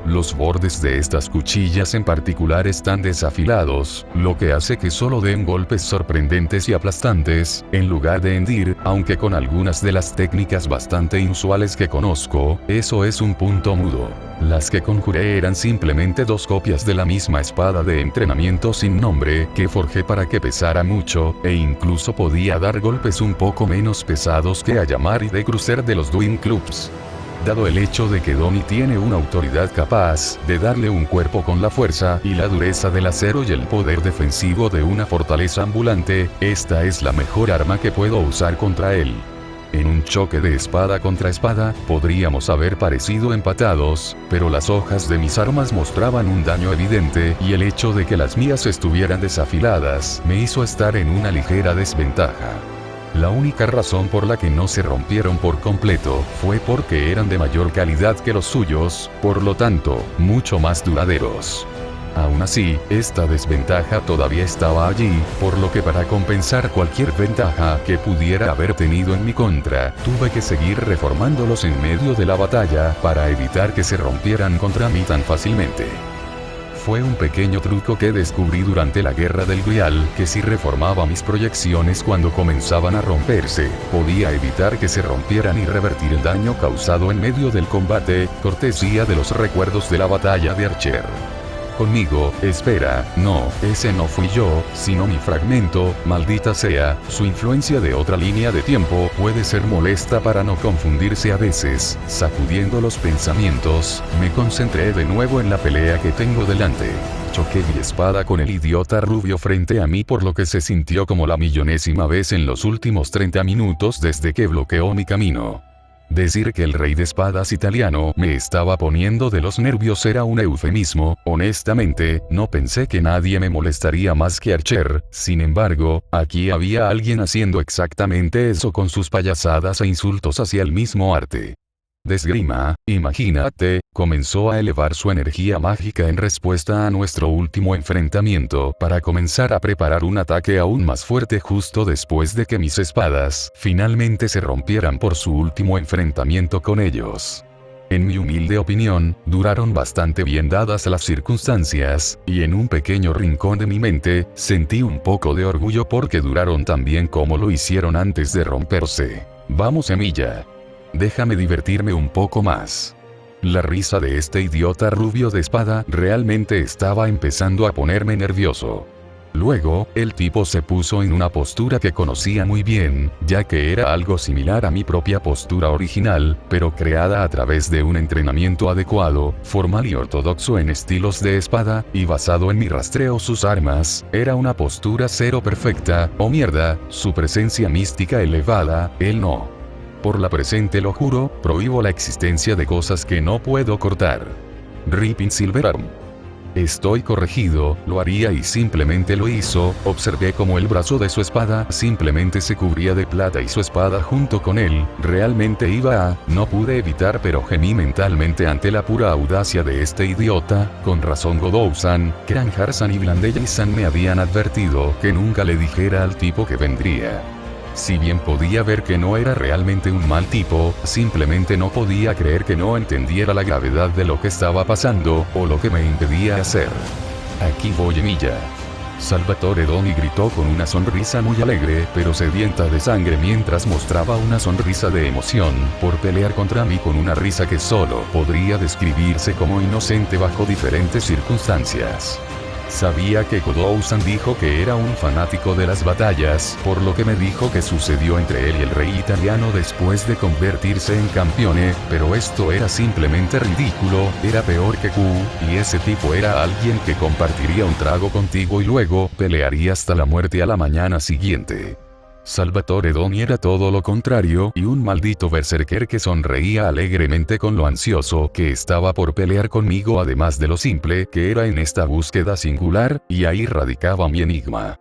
Los bordes de estas cuchillas en particular están desafilados, lo que hace que solo den golpes sorprendentes y aplastantes, en lugar de hendir, aunque con algunas de las técnicas bastante inusuales que conozco, eso es un punto mudo. Las que conjuré eran simplemente dos copias de la misma espada de entrenamiento sin nombre que forjé para que pesara mucho, e incluso podía dar golpes un poco menos pesados que Ayamar y de Crucer de los Dwin Clubs. Dado el hecho de que Doni tiene una autoridad capaz de darle un cuerpo con la fuerza y la dureza del acero y el poder defensivo de una fortaleza ambulante, esta es la mejor arma que puedo usar contra él. En un choque de espada contra espada, podríamos haber parecido empatados, pero las hojas de mis armas mostraban un daño evidente y el hecho de que las mías estuvieran desafiladas me hizo estar en una ligera desventaja. La única razón por la que no se rompieron por completo fue porque eran de mayor calidad que los suyos, por lo tanto, mucho más duraderos. Aún así, esta desventaja todavía estaba allí, por lo que para compensar cualquier ventaja que pudiera haber tenido en mi contra, tuve que seguir reformándolos en medio de la batalla para evitar que se rompieran contra mí tan fácilmente. Fue un pequeño truco que descubrí durante la Guerra del Grial, que si reformaba mis proyecciones cuando comenzaban a romperse, podía evitar que se rompieran y revertir el daño causado en medio del combate, cortesía de los recuerdos de la batalla de Archer. Conmigo, espera, no, ese no fui yo, sino mi fragmento, maldita sea, su influencia de otra línea de tiempo puede ser molesta para no confundirse a veces. Sacudiendo los pensamientos, me concentré de nuevo en la pelea que tengo delante. Choqué mi espada con el idiota rubio frente a mí por lo que se sintió como la millonésima vez en los últimos 30 minutos desde que bloqueó mi camino. Decir que el rey de espadas italiano me estaba poniendo de los nervios era un eufemismo, honestamente, no pensé que nadie me molestaría más que Archer, sin embargo, aquí había alguien haciendo exactamente eso con sus payasadas e insultos hacia el mismo arte. De esgrima, imagínate, comenzó a elevar su energía mágica en respuesta a nuestro último enfrentamiento para comenzar a preparar un ataque aún más fuerte justo después de que mis espadas finalmente se rompieran por su último enfrentamiento con ellos. En mi humilde opinión, duraron bastante bien dadas las circunstancias, y en un pequeño rincón de mi mente, sentí un poco de orgullo porque duraron tan bien como lo hicieron antes de romperse. Vamos, Emilia. Déjame divertirme un poco más. La risa de este idiota rubio de espada realmente estaba empezando a ponerme nervioso. Luego, el tipo se puso en una postura que conocía muy bien, ya que era algo similar a mi propia postura original, pero creada a través de un entrenamiento adecuado, formal y ortodoxo en estilos de espada, y basado en mi rastreo sus armas, era una postura cero perfecta, oh mierda, su presencia mística elevada, él no. Por la presente lo juro, prohíbo la existencia de cosas que no puedo cortar. Ripping Silverarm. Estoy corregido, lo haría y simplemente lo hizo. Observé como el brazo de su espada simplemente se cubría de plata y su espada junto con él, realmente iba a, no pude evitar pero gemí mentalmente ante la pura audacia de este idiota. Con razón Godou-san, Kranjar-san y Blandella-san me habían advertido que nunca le dijera al tipo que vendría. Si bien podía ver que no era realmente un mal tipo, simplemente no podía creer que no entendiera la gravedad de lo que estaba pasando, o lo que me impedía hacer. Aquí voy, Emilia. Salvatore Doni gritó con una sonrisa muy alegre, pero sedienta de sangre mientras mostraba una sonrisa de emoción, por pelear contra mí con una risa que solo podría describirse como inocente bajo diferentes circunstancias. Sabía que Godou-san dijo que era un fanático de las batallas, por lo que me dijo que sucedió entre él y el rey italiano después de convertirse en campeone, pero esto era simplemente ridículo, era peor que Q, y ese tipo era alguien que compartiría un trago contigo y luego pelearía hasta la muerte a la mañana siguiente. Salvatore Doni era todo lo contrario y un maldito berserker que sonreía alegremente con lo ansioso que estaba por pelear conmigo, además de lo simple que era en esta búsqueda singular, y ahí radicaba mi enigma.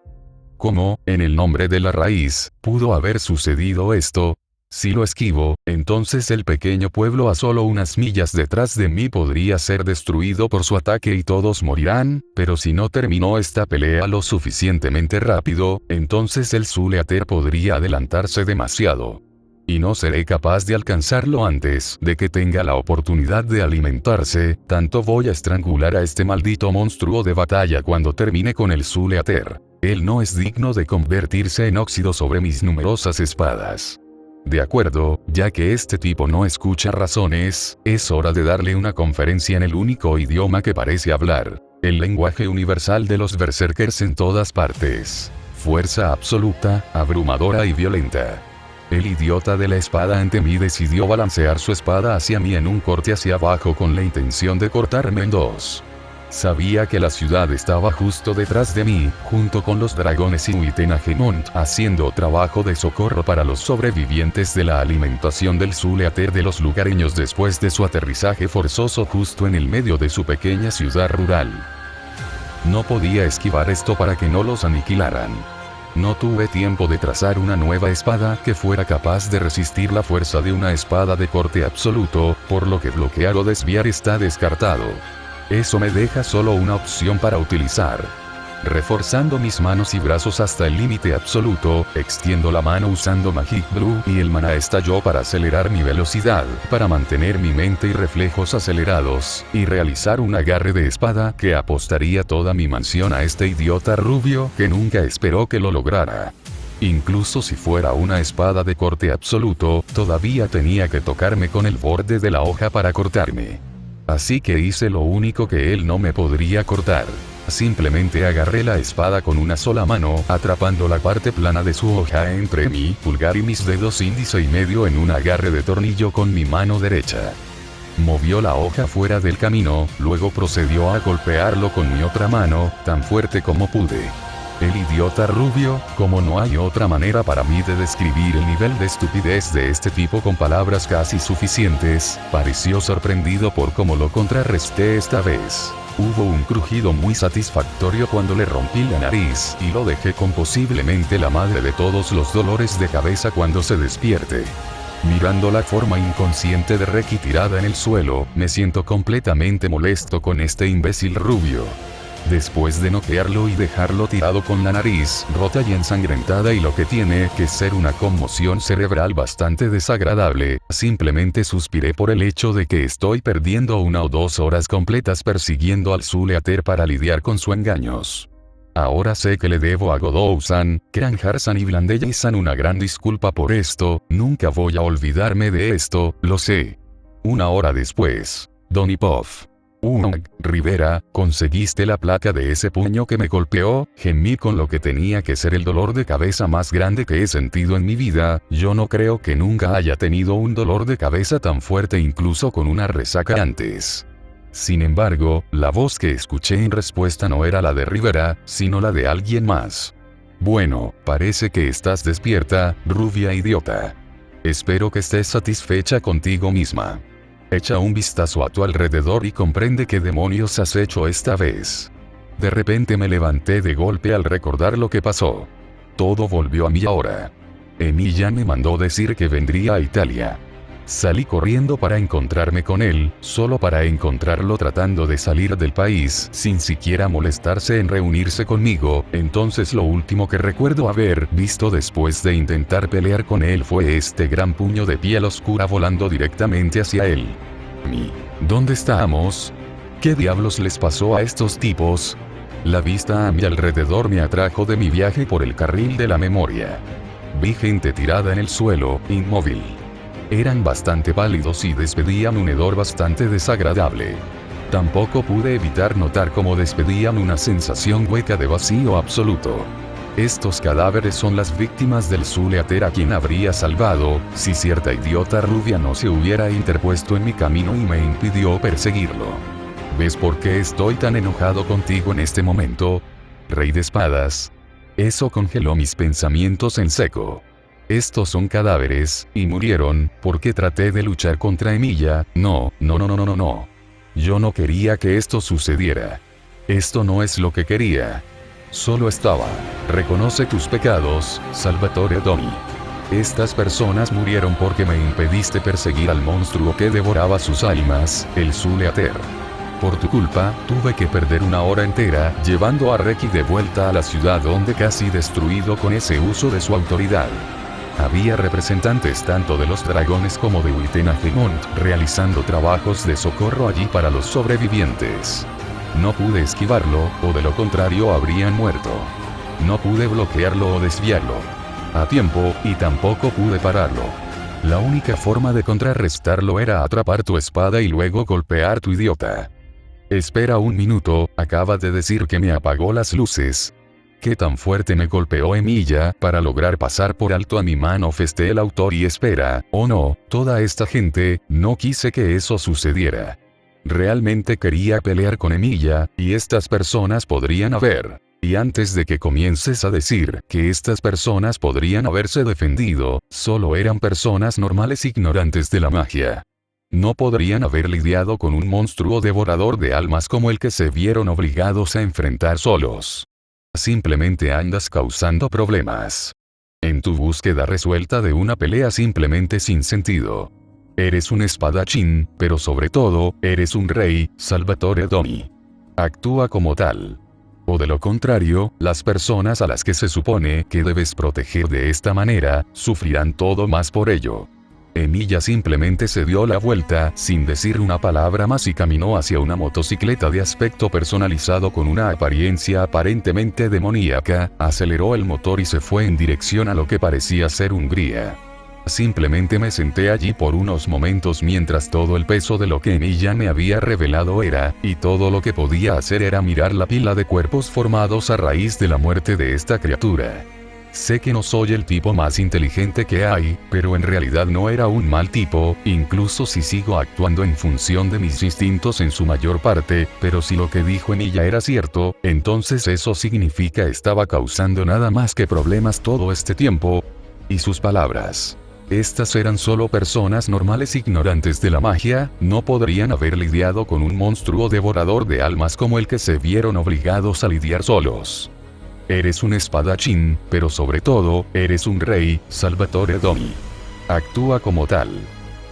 ¿Cómo, en el nombre de la raíz, pudo haber sucedido esto? Si lo esquivo, entonces el pequeño pueblo a solo unas millas detrás de mí podría ser destruido por su ataque y todos morirán, pero si no terminó esta pelea lo suficientemente rápido, entonces el Zuleater podría adelantarse demasiado. Y no seré capaz de alcanzarlo antes de que tenga la oportunidad de alimentarse, tanto voy a estrangular a este maldito monstruo de batalla cuando termine con el Zuleater. Él no es digno de convertirse en óxido sobre mis numerosas espadas. De acuerdo, ya que este tipo no escucha razones, es hora de darle una conferencia en el único idioma que parece hablar, el lenguaje universal de los berserkers en todas partes. Fuerza absoluta, abrumadora y violenta. El idiota de la espada ante mí decidió balancear su espada hacia mí en un corte hacia abajo con la intención de cortarme en dos. Sabía que la ciudad estaba justo detrás de mí, junto con los dragones y Uitenhagement, haciendo trabajo de socorro para los sobrevivientes de la alimentación del Zuleater de los lugareños después de su aterrizaje forzoso justo en el medio de su pequeña ciudad rural. No podía esquivar esto para que no los aniquilaran. No tuve tiempo de trazar una nueva espada que fuera capaz de resistir la fuerza de una espada de corte absoluto, por lo que bloquear o desviar está descartado. Eso me deja solo una opción para utilizar. Reforzando mis manos y brazos hasta el límite absoluto, extiendo la mano usando Magic Blue y el maná estalló para acelerar mi velocidad, para mantener mi mente y reflejos acelerados, y realizar un agarre de espada que apostaría toda mi mansión a este idiota rubio que nunca esperó que lo lograra. Incluso si fuera una espada de corte absoluto, todavía tenía que tocarme con el borde de la hoja para cortarme. Así que hice lo único que él no me podría cortar. Simplemente agarré la espada con una sola mano, atrapando la parte plana de su hoja entre mi pulgar y mis dedos índice y medio en un agarre de tornillo con mi mano derecha. Movió la hoja fuera del camino, luego procedió a golpearlo con mi otra mano, tan fuerte como pude. El idiota rubio, como no hay otra manera para mí de describir el nivel de estupidez de este tipo con palabras casi suficientes, pareció sorprendido por cómo lo contrarresté esta vez. Hubo un crujido muy satisfactorio cuando le rompí la nariz y lo dejé con posiblemente la madre de todos los dolores de cabeza cuando se despierte. Mirando la forma inconsciente de Reki tirada en el suelo, me siento completamente molesto con este imbécil rubio. Después de noquearlo y dejarlo tirado con la nariz rota y ensangrentada y lo que tiene que ser una conmoción cerebral bastante desagradable, simplemente suspiré por el hecho de que estoy perdiendo 1 o 2 horas completas persiguiendo al Zuleater para lidiar con sus engaños. Ahora sé que le debo a Godou-san, Kranjar-san y Blandella-san una gran disculpa por esto, nunca voy a olvidarme de esto, lo sé. 1 hora después. Donipov. Rivera, conseguiste la placa de ese puño que me golpeó, gemí con lo que tenía que ser el dolor de cabeza más grande que he sentido en mi vida, yo no creo que nunca haya tenido un dolor de cabeza tan fuerte incluso con una resaca antes. Sin embargo, la voz que escuché en respuesta no era la de Rivera, sino la de alguien más. Bueno, parece que estás despierta, rubia idiota. Espero que estés satisfecha contigo misma. Echa un vistazo a tu alrededor y comprende qué demonios has hecho esta vez. De repente me levanté de golpe al recordar lo que pasó. Todo volvió a mí ahora. Emilia me mandó decir que vendría a Italia. Salí corriendo para encontrarme con él, solo para encontrarlo tratando de salir del país, sin siquiera molestarse en reunirse conmigo. Entonces lo último que recuerdo haber visto después de intentar pelear con él fue este gran puño de piel oscura volando directamente hacia él. ¿Dónde estábamos? ¿Qué diablos les pasó a estos tipos? La vista a mi alrededor me atrajo de mi viaje por el carril de la memoria. Vi gente tirada en el suelo, inmóvil. Eran bastante pálidos y despedían un hedor bastante desagradable. Tampoco pude evitar notar cómo despedían una sensación hueca de vacío absoluto. Estos cadáveres son las víctimas del Zuleater a quien habría salvado, si cierta idiota rubia no se hubiera interpuesto en mi camino y me impidió perseguirlo. ¿Ves por qué estoy tan enojado contigo en este momento? Rey de espadas. Eso congeló mis pensamientos en seco. Estos son cadáveres, y murieron, porque traté de luchar contra Emilia. No. Yo no quería que esto sucediera. Esto no es lo que quería. Solo estaba. Reconoce tus pecados, Salvatore Domi. Estas personas murieron porque me impediste perseguir al monstruo que devoraba sus almas, el Zuleater. Por tu culpa, tuve que perder una hora entera, llevando a Reki de vuelta a la ciudad donde casi destruido con ese uso de su autoridad. Había representantes tanto de los dragones como de Uitenhage-Mont realizando trabajos de socorro allí para los sobrevivientes. No pude esquivarlo, o de lo contrario habrían muerto. No pude bloquearlo o desviarlo a tiempo, y tampoco pude pararlo. La única forma de contrarrestarlo era atrapar tu espada y luego golpear tu idiota. Espera un minuto, acaba de decir que me apagó las luces. ¿Qué tan fuerte me golpeó Emilia para lograr pasar por alto a mi manifesté el autor y espera, oh no, toda esta gente, no quise que eso sucediera. Realmente quería pelear con Emilia, y estas personas podrían haber. Y antes de que comiences a decir que estas personas podrían haberse defendido, solo eran personas normales ignorantes de la magia. No podrían haber lidiado con un monstruo devorador de almas como el que se vieron obligados a enfrentar solos. Simplemente andas causando problemas. En tu búsqueda resuelta de una pelea simplemente sin sentido. Eres un espadachín, pero sobre todo, eres un rey, Salvatore Domi. Actúa como tal. O de lo contrario, las personas a las que se supone que debes proteger de esta manera, sufrirán todo más por ello. Emilia simplemente se dio la vuelta, sin decir una palabra más y caminó hacia una motocicleta de aspecto personalizado con una apariencia aparentemente demoníaca, aceleró el motor y se fue en dirección a lo que parecía ser Hungría. Simplemente me senté allí por unos momentos mientras todo el peso de lo que Emilia me había revelado era, y todo lo que podía hacer era mirar la pila de cuerpos formados a raíz de la muerte de esta criatura. Sé que no soy el tipo más inteligente que hay, pero en realidad no era un mal tipo, incluso si sigo actuando en función de mis instintos en su mayor parte, pero si lo que dijo Emilia era cierto, entonces eso significa estaba causando nada más que problemas todo este tiempo. Y sus palabras. Estas eran solo personas normales ignorantes de la magia, no podrían haber lidiado con un monstruo devorador de almas como el que se vieron obligados a lidiar solos. Eres un espadachín, pero sobre todo, eres un rey, Salvatore Domi. Actúa como tal.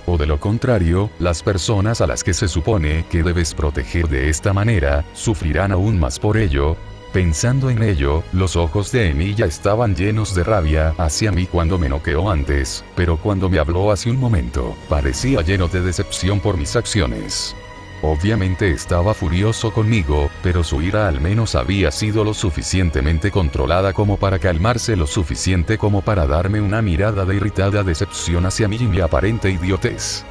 O de lo contrario, las personas a las que se supone que debes proteger de esta manera, sufrirán aún más por ello. Pensando en ello, los ojos de Emilia estaban llenos de rabia hacia mí cuando me noqueó antes, pero cuando me habló hace un momento, parecía lleno de decepción por mis acciones. Obviamente estaba furioso conmigo, pero su ira al menos había sido lo suficientemente controlada como para calmarse lo suficiente como para darme una mirada de irritada decepción hacia mí y mi aparente idiotez.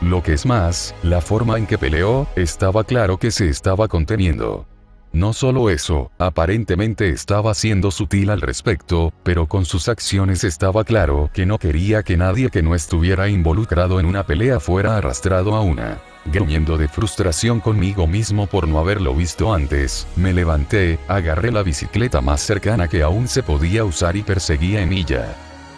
Lo que es más, la forma en que peleó, estaba claro que se estaba conteniendo. No solo eso, aparentemente estaba siendo sutil al respecto, pero con sus acciones estaba claro que no quería que nadie que no estuviera involucrado en una pelea fuera arrastrado a una. Gruñendo de frustración conmigo mismo por no haberlo visto antes, me levanté, agarré la bicicleta más cercana que aún se podía usar y perseguí a Emilia.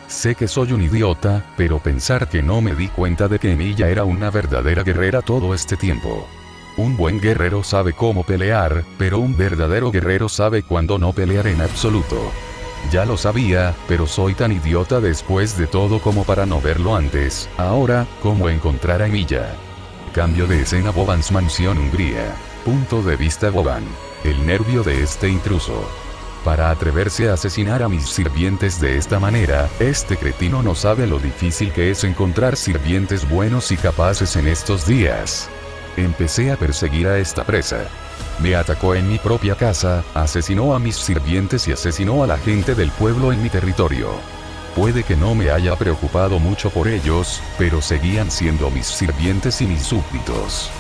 Sé que soy un idiota, pero pensar que no me di cuenta de que Emilia era una verdadera guerrera todo este tiempo. Un buen guerrero sabe cómo pelear, pero un verdadero guerrero sabe cuándo no pelear en absoluto. Ya lo sabía, pero soy tan idiota después de todo como para no verlo antes. Ahora, ¿cómo encontrar a Emilia? Cambio de escena. Boban's mansión, Hungría. Punto de vista Boban. El nervio de este intruso. Para atreverse a asesinar a mis sirvientes de esta manera, este cretino no sabe lo difícil que es encontrar sirvientes buenos y capaces en estos días. Empecé a perseguir a esta presa. Me atacó en mi propia casa, asesinó a mis sirvientes y asesinó a la gente del pueblo en mi territorio. Puede que no me haya preocupado mucho por ellos, pero seguían siendo mis sirvientes y mis súbditos.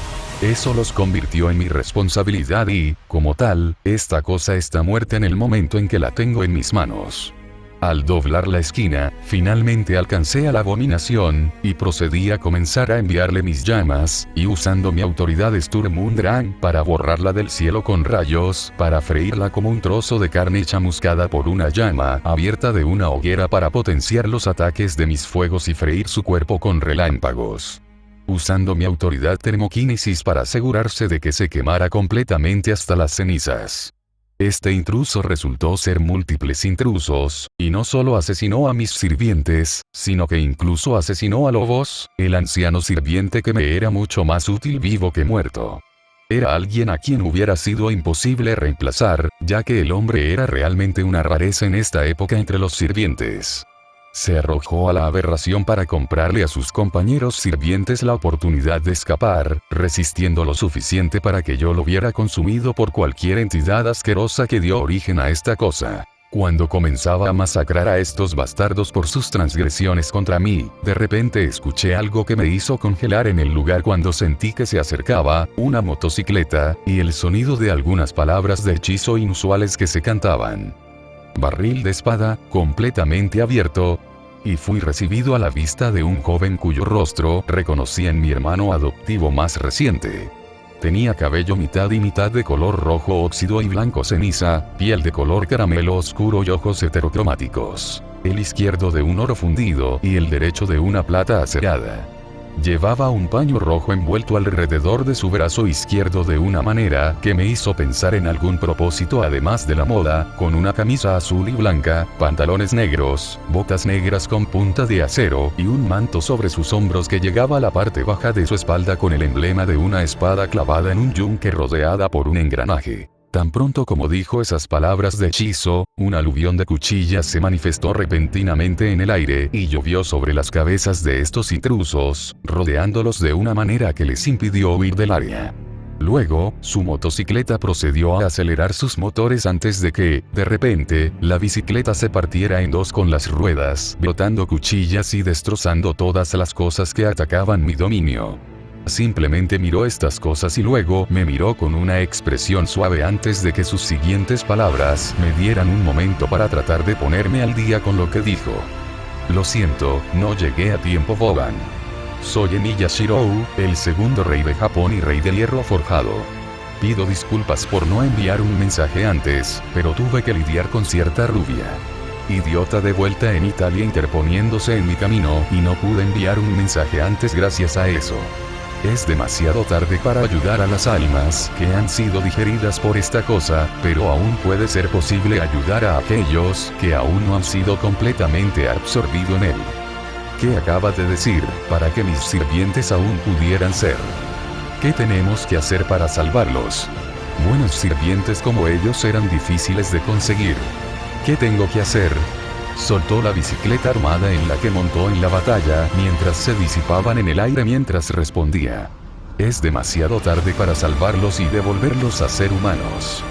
Eso los convirtió en mi responsabilidad y, como tal, esta cosa está muerta en el momento en que la tengo en mis manos. Al doblar la esquina, finalmente alcancé a la abominación, y procedí a comenzar a enviarle mis llamas, y usando mi autoridad Sturm und Drang para borrarla del cielo con rayos, para freírla como un trozo de carne chamuscada por una llama abierta de una hoguera para potenciar los ataques de mis fuegos y freír su cuerpo con relámpagos. Usando mi autoridad termoquínesis para asegurarse de que se quemara completamente hasta las cenizas. Este intruso resultó ser múltiples intrusos, y no solo asesinó a mis sirvientes, sino que incluso asesinó a Lobos, el anciano sirviente que me era mucho más útil vivo que muerto. Era alguien a quien hubiera sido imposible reemplazar, ya que el hombre era realmente una rareza en esta época entre los sirvientes. Se arrojó a la aberración para comprarle a sus compañeros sirvientes la oportunidad de escapar, resistiendo lo suficiente para que yo lo viera consumido por cualquier entidad asquerosa que dio origen a esta cosa. Cuando comenzaba a masacrar a estos bastardos por sus transgresiones contra mí, de repente escuché algo que me hizo congelar en el lugar cuando sentí que se acercaba una motocicleta, y el sonido de algunas palabras de hechizo inusuales que se cantaban. Barril de espada, completamente abierto, y fui recibido a la vista de un joven cuyo rostro reconocí en mi hermano adoptivo más reciente. Tenía cabello mitad y mitad de color rojo óxido y blanco ceniza, piel de color caramelo oscuro y ojos heterocromáticos. El izquierdo de un oro fundido y el derecho de una plata acerada. Llevaba un paño rojo envuelto alrededor de su brazo izquierdo de una manera que me hizo pensar en algún propósito además de la moda, con una camisa azul y blanca, pantalones negros, botas negras con punta de acero y un manto sobre sus hombros que llegaba a la parte baja de su espalda con el emblema de una espada clavada en un yunque rodeada por un engranaje. Tan pronto como dijo esas palabras de hechizo, un aluvión de cuchillas se manifestó repentinamente en el aire y llovió sobre las cabezas de estos intrusos, rodeándolos de una manera que les impidió huir del área. Luego, su motocicleta procedió a acelerar sus motores antes de que, de repente, la bicicleta se partiera en dos con las ruedas, brotando cuchillas y destrozando todas las cosas que atacaban mi dominio. Simplemente miró estas cosas y luego me miró con una expresión suave antes de que sus siguientes palabras me dieran un momento para tratar de ponerme al día con lo que dijo. Lo siento, no llegué a tiempo, Boban. Soy Emilia Shirou, el segundo rey de Japón y rey del hierro forjado. Pido disculpas por no enviar un mensaje antes, pero tuve que lidiar con cierta rubia idiota de vuelta en Italia interponiéndose en mi camino y no pude enviar un mensaje antes gracias a eso. Es demasiado tarde para ayudar a las almas que han sido digeridas por esta cosa, pero aún puede ser posible ayudar a aquellos que aún no han sido completamente absorbidos en él. ¿Qué acaba de decir, para que mis sirvientes aún pudieran ser? ¿Qué tenemos que hacer para salvarlos? Buenos sirvientes como ellos eran difíciles de conseguir. ¿Qué tengo que hacer? Soltó la bicicleta armada en la que montó en la batalla mientras se disipaban en el aire mientras respondía. Es demasiado tarde para salvarlos y devolverlos a ser humanos.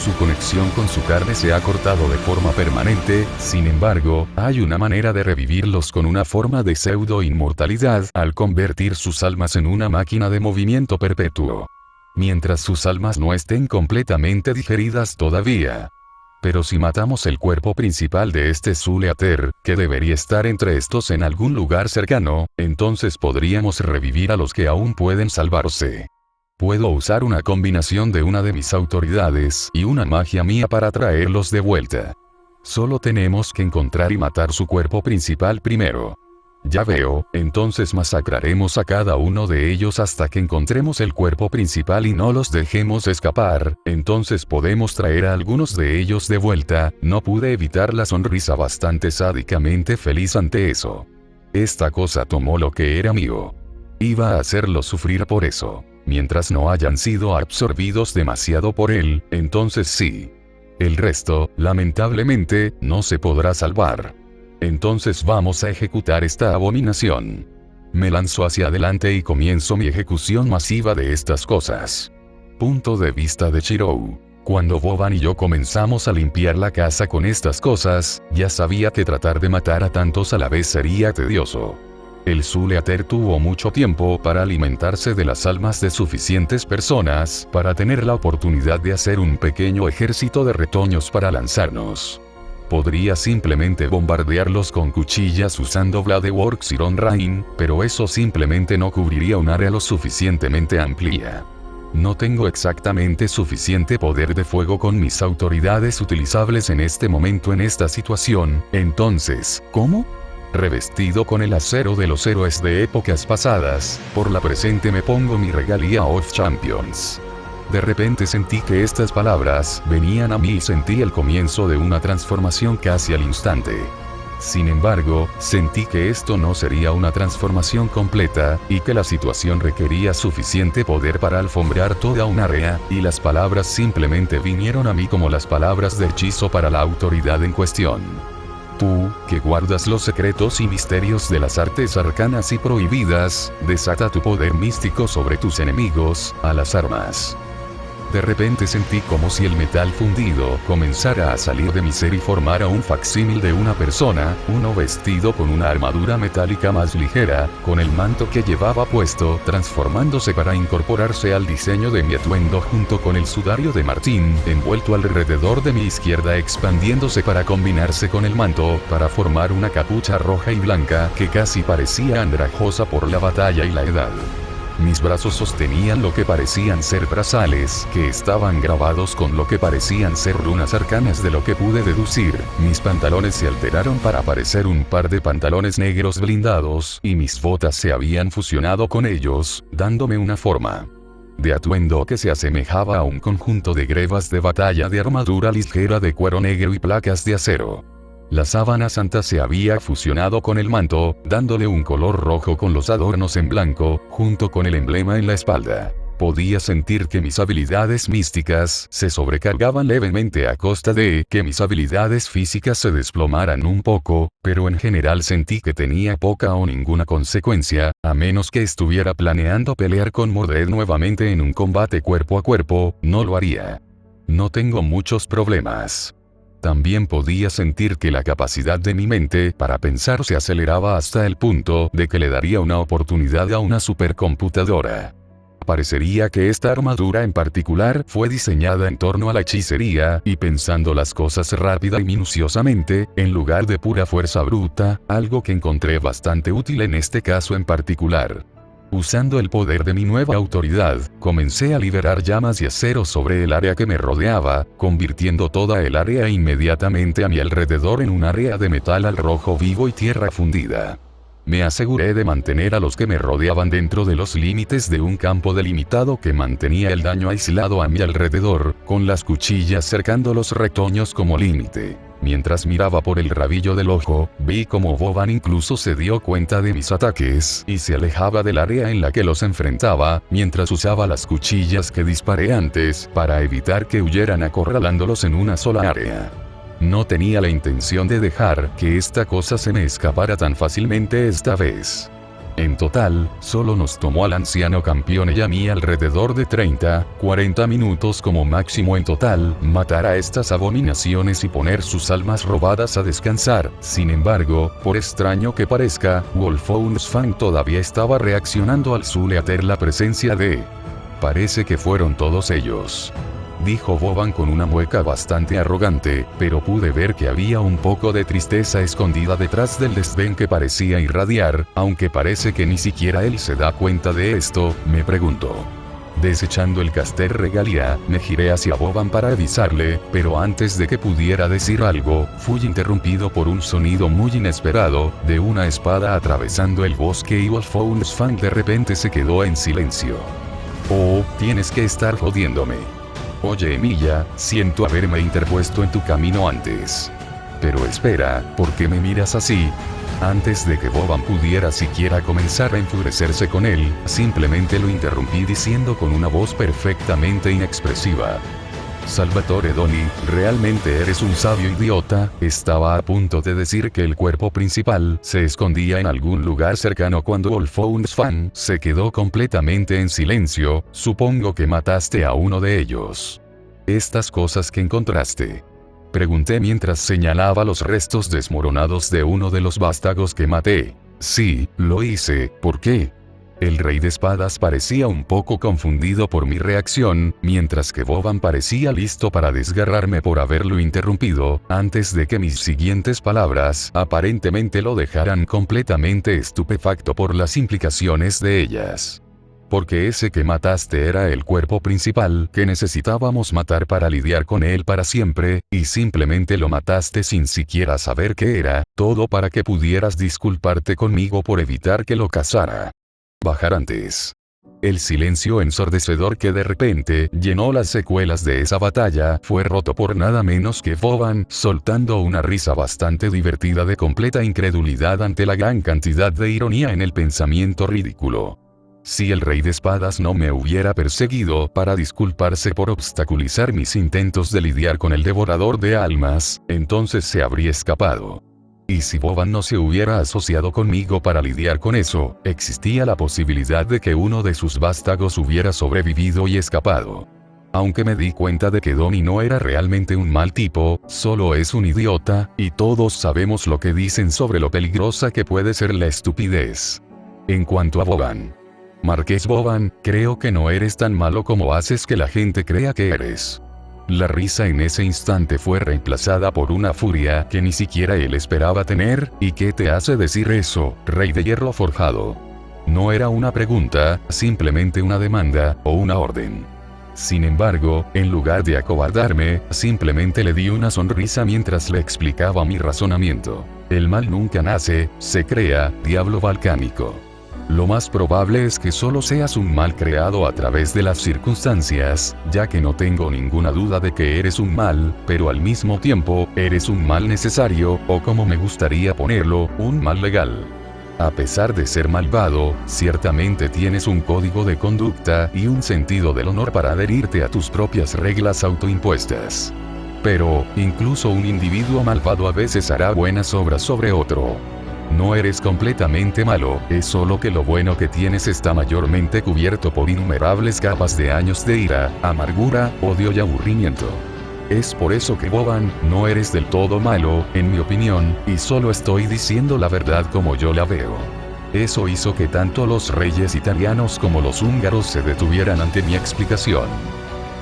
Su conexión con su carne se ha cortado de forma permanente, sin embargo, hay una manera de revivirlos con una forma de pseudo-inmortalidad al convertir sus almas en una máquina de movimiento perpetuo. Mientras sus almas no estén completamente digeridas todavía. Pero si matamos el cuerpo principal de este Zuleater, que debería estar entre estos en algún lugar cercano, entonces podríamos revivir a los que aún pueden salvarse. Puedo usar una combinación de una de mis autoridades y una magia mía para traerlos de vuelta. Solo tenemos que encontrar y matar su cuerpo principal primero. Ya veo, entonces masacraremos a cada uno de ellos hasta que encontremos el cuerpo principal y no los dejemos escapar, entonces podemos traer a algunos de ellos de vuelta. No pude evitar la sonrisa bastante sádicamente feliz ante eso. Esta cosa tomó lo que era mío. Iba a hacerlo sufrir por eso. Mientras no hayan sido absorbidos demasiado por él, entonces sí. El resto, lamentablemente, no se podrá salvar. Entonces vamos a ejecutar esta abominación. Me lanzo hacia adelante y comienzo mi ejecución masiva de estas cosas. Punto de vista de Shirou. Cuando Boban y yo comenzamos a limpiar la casa con estas cosas, ya sabía que tratar de matar a tantos a la vez sería tedioso. El Zuleater tuvo mucho tiempo para alimentarse de las almas de suficientes personas para tener la oportunidad de hacer un pequeño ejército de retoños para lanzarnos. Podría simplemente bombardearlos con cuchillas usando Bladeworks y Ronrain, pero eso simplemente no cubriría un área lo suficientemente amplia. No tengo exactamente suficiente poder de fuego con mis autoridades utilizables en este momento en esta situación, entonces, ¿cómo? Revestido con el acero de los héroes de épocas pasadas, por la presente me pongo mi regalia of Champions. De repente sentí que estas palabras venían a mí y sentí el comienzo de una transformación casi al instante. Sin embargo, sentí que esto no sería una transformación completa, y que la situación requería suficiente poder para alfombrar toda un área, y las palabras simplemente vinieron a mí como las palabras de hechizo para la autoridad en cuestión. Tú, que guardas los secretos y misterios de las artes arcanas y prohibidas, desata tu poder místico sobre tus enemigos, a las armas. De repente sentí como si el metal fundido comenzara a salir de mi ser y formara un facsímil de una persona, uno vestido con una armadura metálica más ligera, con el manto que llevaba puesto transformándose para incorporarse al diseño de mi atuendo junto con el sudario de Martín, envuelto alrededor de mi izquierda expandiéndose para combinarse con el manto, para formar una capucha roja y blanca que casi parecía andrajosa por la batalla y la edad. Mis brazos sostenían lo que parecían ser brazales, que estaban grabados con lo que parecían ser runas arcanas de lo que pude deducir. Mis pantalones se alteraron para parecer un par de pantalones negros blindados, y mis botas se habían fusionado con ellos, dándome una forma de atuendo que se asemejaba a un conjunto de grebas de batalla de armadura ligera de cuero negro y placas de acero. La sábana santa se había fusionado con el manto, dándole un color rojo con los adornos en blanco, junto con el emblema en la espalda. Podía sentir que mis habilidades místicas se sobrecargaban levemente a costa de que mis habilidades físicas se desplomaran un poco, pero en general sentí que tenía poca o ninguna consecuencia, a menos que estuviera planeando pelear con Mordred nuevamente en un combate cuerpo a cuerpo, no lo haría. No tengo muchos problemas. También podía sentir que la capacidad de mi mente para pensar se aceleraba hasta el punto de que le daría una oportunidad a una supercomputadora. Parecería que esta armadura en particular fue diseñada en torno a la hechicería y pensando las cosas rápida y minuciosamente, en lugar de pura fuerza bruta, algo que encontré bastante útil en este caso en particular. Usando el poder de mi nueva autoridad, comencé a liberar llamas y acero sobre el área que me rodeaba, convirtiendo toda el área inmediatamente a mi alrededor en un área de metal al rojo vivo y tierra fundida. Me aseguré de mantener a los que me rodeaban dentro de los límites de un campo delimitado que mantenía el daño aislado a mi alrededor, con las cuchillas cercando los retoños como límite. Mientras miraba por el rabillo del ojo, vi como Boban incluso se dio cuenta de mis ataques y se alejaba del área en la que los enfrentaba, mientras usaba las cuchillas que disparé antes para evitar que huyeran acorralándolos en una sola área. No tenía la intención de dejar que esta cosa se me escapara tan fácilmente esta vez. En total, solo nos tomó al anciano campeón y a mí alrededor de 30-40 minutos como máximo en total, matar a estas abominaciones y poner sus almas robadas a descansar. Sin embargo, por extraño que parezca, Wolfsfang todavía estaba reaccionando al Zuleater la presencia de... Parece que fueron todos ellos. Dijo Boban con una mueca bastante arrogante, pero pude ver que había un poco de tristeza escondida detrás del desdén que parecía irradiar, aunque parece que ni siquiera él se da cuenta de esto, me preguntó. Desechando el caster regalia, me giré hacia Boban para avisarle, pero antes de que pudiera decir algo, fui interrumpido por un sonido muy inesperado, de una espada atravesando el bosque y Wolfsfang de repente se quedó en silencio. Oh, tienes que estar jodiéndome. Oye Emilia, siento haberme interpuesto en tu camino antes. Pero espera, ¿por qué me miras así? Antes de que Boban pudiera siquiera comenzar a enfurecerse con él, simplemente lo interrumpí diciendo con una voz perfectamente inexpresiva. Salvatore Doni, realmente eres un sabio idiota. Estaba a punto de decir que el cuerpo principal se escondía en algún lugar cercano cuando Wolfsfang se quedó completamente en silencio. Supongo que mataste a uno de ellos. Estas cosas que encontraste. Pregunté mientras señalaba los restos desmoronados de uno de los vástagos que maté. Sí, lo hice. ¿Por qué? El rey de espadas parecía un poco confundido por mi reacción, mientras que Boban parecía listo para desgarrarme por haberlo interrumpido, antes de que mis siguientes palabras aparentemente lo dejaran completamente estupefacto por las implicaciones de ellas. Porque ese que mataste era el cuerpo principal que necesitábamos matar para lidiar con él para siempre, y simplemente lo mataste sin siquiera saber qué era, todo para que pudieras disculparte conmigo por evitar que lo cazara. Bajar antes. El silencio ensordecedor que de repente llenó las secuelas de esa batalla fue roto por nada menos que Boban, soltando una risa bastante divertida de completa incredulidad ante la gran cantidad de ironía en el pensamiento ridículo. Si el rey de espadas no me hubiera perseguido para disculparse por obstaculizar mis intentos de lidiar con el devorador de almas, entonces se habría escapado. Y si Boban no se hubiera asociado conmigo para lidiar con eso, existía la posibilidad de que uno de sus vástagos hubiera sobrevivido y escapado. Aunque me di cuenta de que Donnie no era realmente un mal tipo, solo es un idiota, y todos sabemos lo que dicen sobre lo peligrosa que puede ser la estupidez. En cuanto a Boban. Marqués Boban, creo que no eres tan malo como haces que la gente crea que eres. La risa en ese instante fue reemplazada por una furia que ni siquiera él esperaba tener. ¿Y qué te hace decir eso, rey de hierro forjado? No era una pregunta, simplemente una demanda, o una orden. Sin embargo, en lugar de acobardarme, simplemente le di una sonrisa mientras le explicaba mi razonamiento. El mal nunca nace, se crea, diablo balcánico. Lo más probable es que solo seas un mal creado a través de las circunstancias, ya que no tengo ninguna duda de que eres un mal, pero al mismo tiempo, eres un mal necesario, o como me gustaría ponerlo, un mal legal. A pesar de ser malvado, ciertamente tienes un código de conducta y un sentido del honor para adherirte a tus propias reglas autoimpuestas. Pero, incluso un individuo malvado a veces hará buenas obras sobre otro. No eres completamente malo, es solo que lo bueno que tienes está mayormente cubierto por innumerables capas de años de ira, amargura, odio y aburrimiento. Es por eso que Boban, no eres del todo malo, en mi opinión, y solo estoy diciendo la verdad como yo la veo. Eso hizo que tanto los reyes italianos como los húngaros se detuvieran ante mi explicación.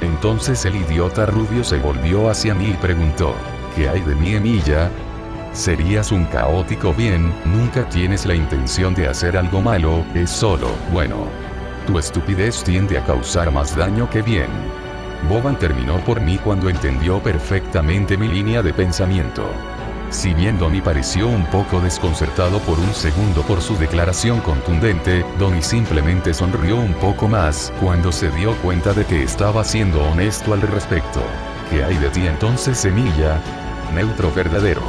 Entonces el idiota rubio se volvió hacia mí y preguntó, ¿qué hay de mí, Emilia? Serías un caótico bien, nunca tienes la intención de hacer algo malo, es solo, bueno. Tu estupidez tiende a causar más daño que bien. Boban terminó por mí cuando entendió perfectamente mi línea de pensamiento. Si bien Donnie pareció un poco desconcertado por un segundo por su declaración contundente, Donnie simplemente sonrió un poco más cuando se dio cuenta de que estaba siendo honesto al respecto. ¿Qué hay de ti entonces, semilla? Neutro verdadero.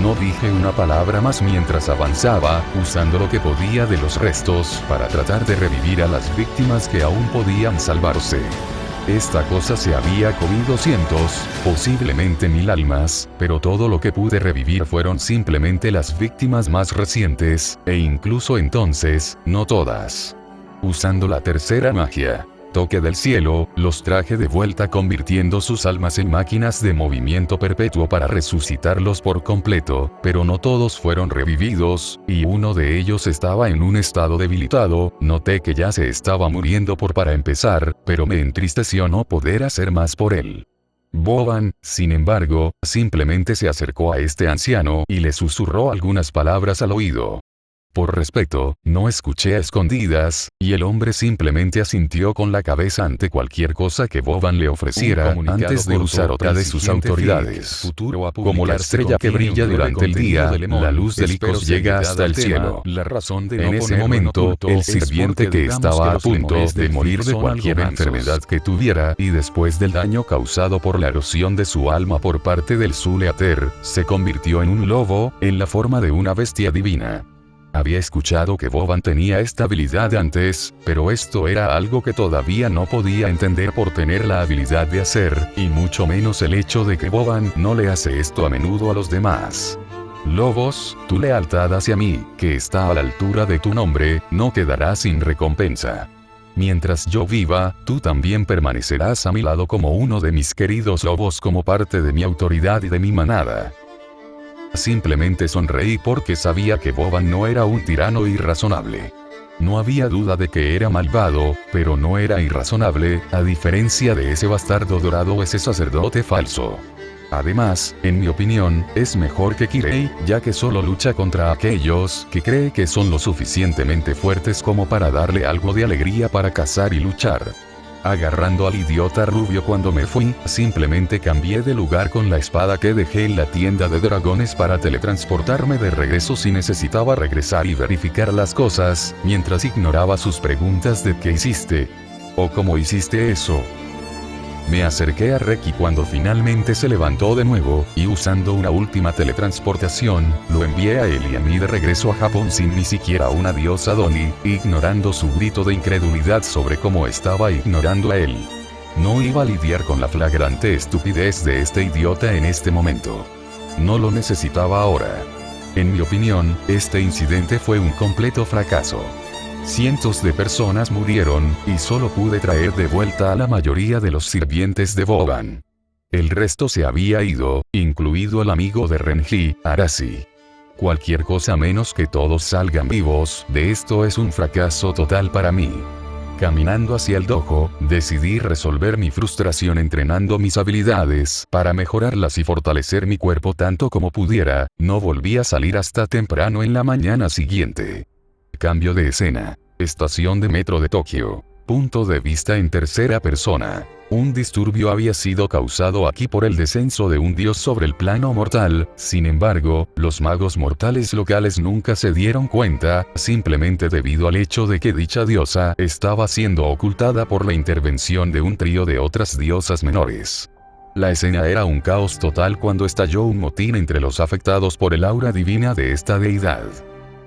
No dije una palabra más mientras avanzaba, usando lo que podía de los restos para tratar de revivir a las víctimas que aún podían salvarse. Esta cosa se había comido cientos, posiblemente 1000 almas, pero todo lo que pude revivir fueron simplemente las víctimas más recientes, e incluso entonces, no todas. Usando la tercera magia. Toque del cielo, los traje de vuelta convirtiendo sus almas en máquinas de movimiento perpetuo para resucitarlos por completo, pero no todos fueron revividos, y uno de ellos estaba en un estado debilitado. Noté que ya se estaba muriendo para empezar, pero me entristeció no poder hacer más por él. Boban, sin embargo, simplemente se acercó a este anciano y le susurró algunas palabras al oído. Por respeto, no escuché a escondidas, y el hombre simplemente asintió con la cabeza ante cualquier cosa que Boban le ofreciera antes de usar otra de sus autoridades. Como la estrella que brilla durante el día, la luz del Icos llega hasta el cielo. En ese momento, el sirviente que estaba a punto de morir de cualquier enfermedad que tuviera, y después del daño causado por la erosión de su alma por parte del Zuleater, se convirtió en un lobo, en la forma de una bestia divina. Había escuchado que Boban tenía esta habilidad antes, pero esto era algo que todavía no podía entender por tener la habilidad de hacer, y mucho menos el hecho de que Boban no le hace esto a menudo a los demás. Lobos, tu lealtad hacia mí, que está a la altura de tu nombre, no quedará sin recompensa. Mientras yo viva, tú también permanecerás a mi lado como uno de mis queridos lobos, como parte de mi autoridad y de mi manada. Simplemente sonreí porque sabía que Boban no era un tirano irrazonable. No había duda de que era malvado, pero no era irrazonable, a diferencia de ese bastardo dorado o ese sacerdote falso. Además, en mi opinión, es mejor que Kirei, ya que solo lucha contra aquellos que cree que son lo suficientemente fuertes como para darle algo de alegría para cazar y luchar. Agarrando al idiota rubio cuando me fui, simplemente cambié de lugar con la espada que dejé en la tienda de dragones para teletransportarme de regreso si necesitaba regresar y verificar las cosas, mientras ignoraba sus preguntas de ¿qué hiciste? ¿O cómo hiciste eso? Me acerqué a Reki cuando finalmente se levantó de nuevo, y usando una última teletransportación, lo envié a él y a mí de regreso a Japón sin ni siquiera un adiós a Donnie, ignorando su grito de incredulidad sobre cómo estaba ignorando a él. No iba a lidiar con la flagrante estupidez de este idiota en este momento. No lo necesitaba ahora. En mi opinión, este incidente fue un completo fracaso. Cientos de personas murieron, y solo pude traer de vuelta a la mayoría de los sirvientes de Boban. El resto se había ido, incluido el amigo de Renji, Arashi. Cualquier cosa menos que todos salgan vivos de esto es un fracaso total para mí. Caminando hacia el dojo, decidí resolver mi frustración entrenando mis habilidades para mejorarlas y fortalecer mi cuerpo tanto como pudiera. No volví a salir hasta temprano en la mañana siguiente. Cambio de escena. Estación de metro de Tokio. Punto de vista en tercera persona. Un disturbio había sido causado aquí por el descenso de un dios sobre el plano mortal, sin embargo, los magos mortales locales nunca se dieron cuenta, simplemente debido al hecho de que dicha diosa estaba siendo ocultada por la intervención de un trío de otras diosas menores. La escena era un caos total cuando estalló un motín entre los afectados por el aura divina de esta deidad.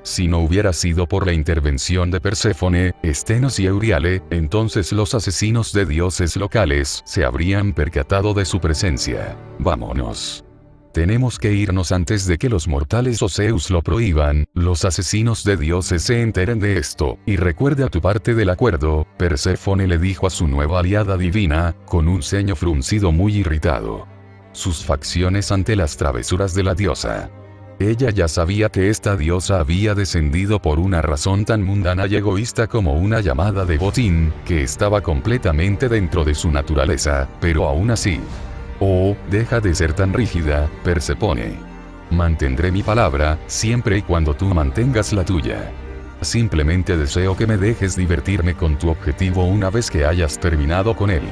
Si no hubiera sido por la intervención de Perséfone, Estenos y Euriale, entonces los asesinos de dioses locales se habrían percatado de su presencia. Vámonos. Tenemos que irnos antes de que los mortales o Zeus lo prohíban, los asesinos de dioses se enteren de esto, y recuerda tu parte del acuerdo, Perséfone le dijo a su nueva aliada divina, con un ceño fruncido muy irritado. Sus facciones ante las travesuras de la diosa. Ella ya sabía que esta diosa había descendido por una razón tan mundana y egoísta como una llamada de botín, que estaba completamente dentro de su naturaleza, pero aún así. Oh, deja de ser tan rígida, Perséfone. Mantendré mi palabra, siempre y cuando tú mantengas la tuya. Simplemente deseo que me dejes divertirme con tu objetivo una vez que hayas terminado con él.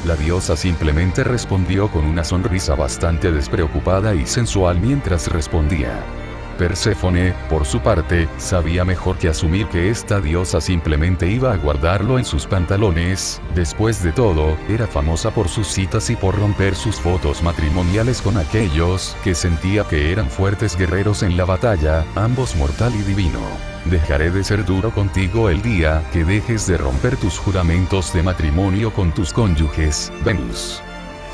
La diosa simplemente respondió con una sonrisa bastante despreocupada y sensual mientras respondía. Perséfone, por su parte, sabía mejor que asumir que esta diosa simplemente iba a guardarlo en sus pantalones. Después de todo, era famosa por sus citas y por romper sus fotos matrimoniales con aquellos que sentía que eran fuertes guerreros en la batalla, ambos mortal y divino. Dejaré de ser duro contigo el día que dejes de romper tus juramentos de matrimonio con tus cónyuges, Venus.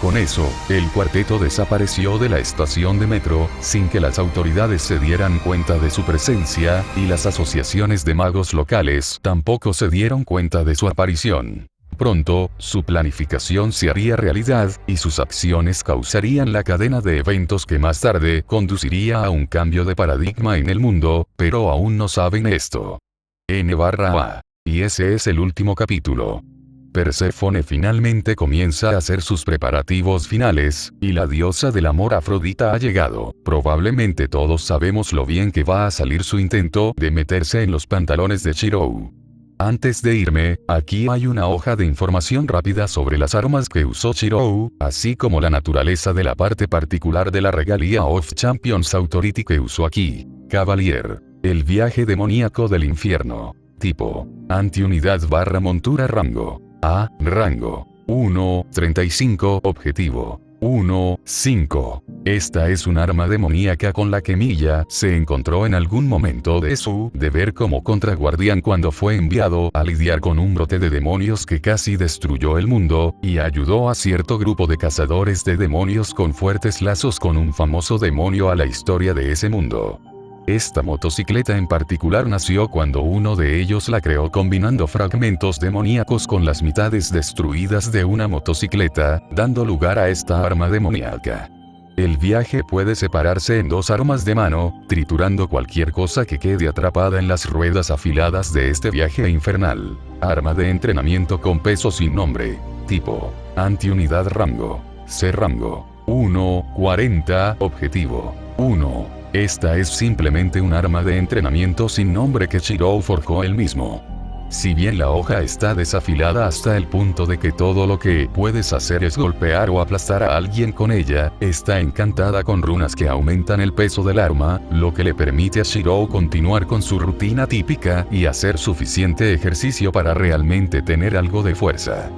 Con eso, el cuarteto desapareció de la estación de metro, sin que las autoridades se dieran cuenta de su presencia, y las asociaciones de magos locales tampoco se dieron cuenta de su aparición. Pronto, su planificación se haría realidad, y sus acciones causarían la cadena de eventos que más tarde conduciría a un cambio de paradigma en el mundo, pero aún no saben esto. N/A. Y ese es el último capítulo. Perséfone finalmente comienza a hacer sus preparativos finales, y la diosa del amor Afrodita ha llegado. Probablemente todos sabemos lo bien que va a salir su intento de meterse en los pantalones de Chirou. Antes de irme, aquí hay una hoja de información rápida sobre las armas que usó Chirou, así como la naturaleza de la parte particular de la regalía of Champions Authority que usó aquí. Cavalier. El viaje demoníaco del infierno. Tipo. Antiunidad / montura rango. A. Rango. 1, 35. Objetivo. 1, 5. Esta es un arma demoníaca con la que Milla se encontró en algún momento de su deber como contraguardián cuando fue enviado a lidiar con un brote de demonios que casi destruyó el mundo, y ayudó a cierto grupo de cazadores de demonios con fuertes lazos con un famoso demonio a la historia de ese mundo. Esta motocicleta en particular nació cuando uno de ellos la creó combinando fragmentos demoníacos con las mitades destruidas de una motocicleta, dando lugar a esta arma demoníaca. El viaje puede separarse en 2 armas de mano, triturando cualquier cosa que quede atrapada en las ruedas afiladas de este viaje infernal. Arma de entrenamiento con peso sin nombre. Tipo. Antiunidad rango. C rango. 1, 40. Objetivo. 1. Esta es simplemente un arma de entrenamiento sin nombre que Chirou forjó él mismo. Si bien la hoja está desafilada hasta el punto de que todo lo que puedes hacer es golpear o aplastar a alguien con ella, está encantada con runas que aumentan el peso del arma, lo que le permite a Chirou continuar con su rutina típica y hacer suficiente ejercicio para realmente tener algo de fuerza.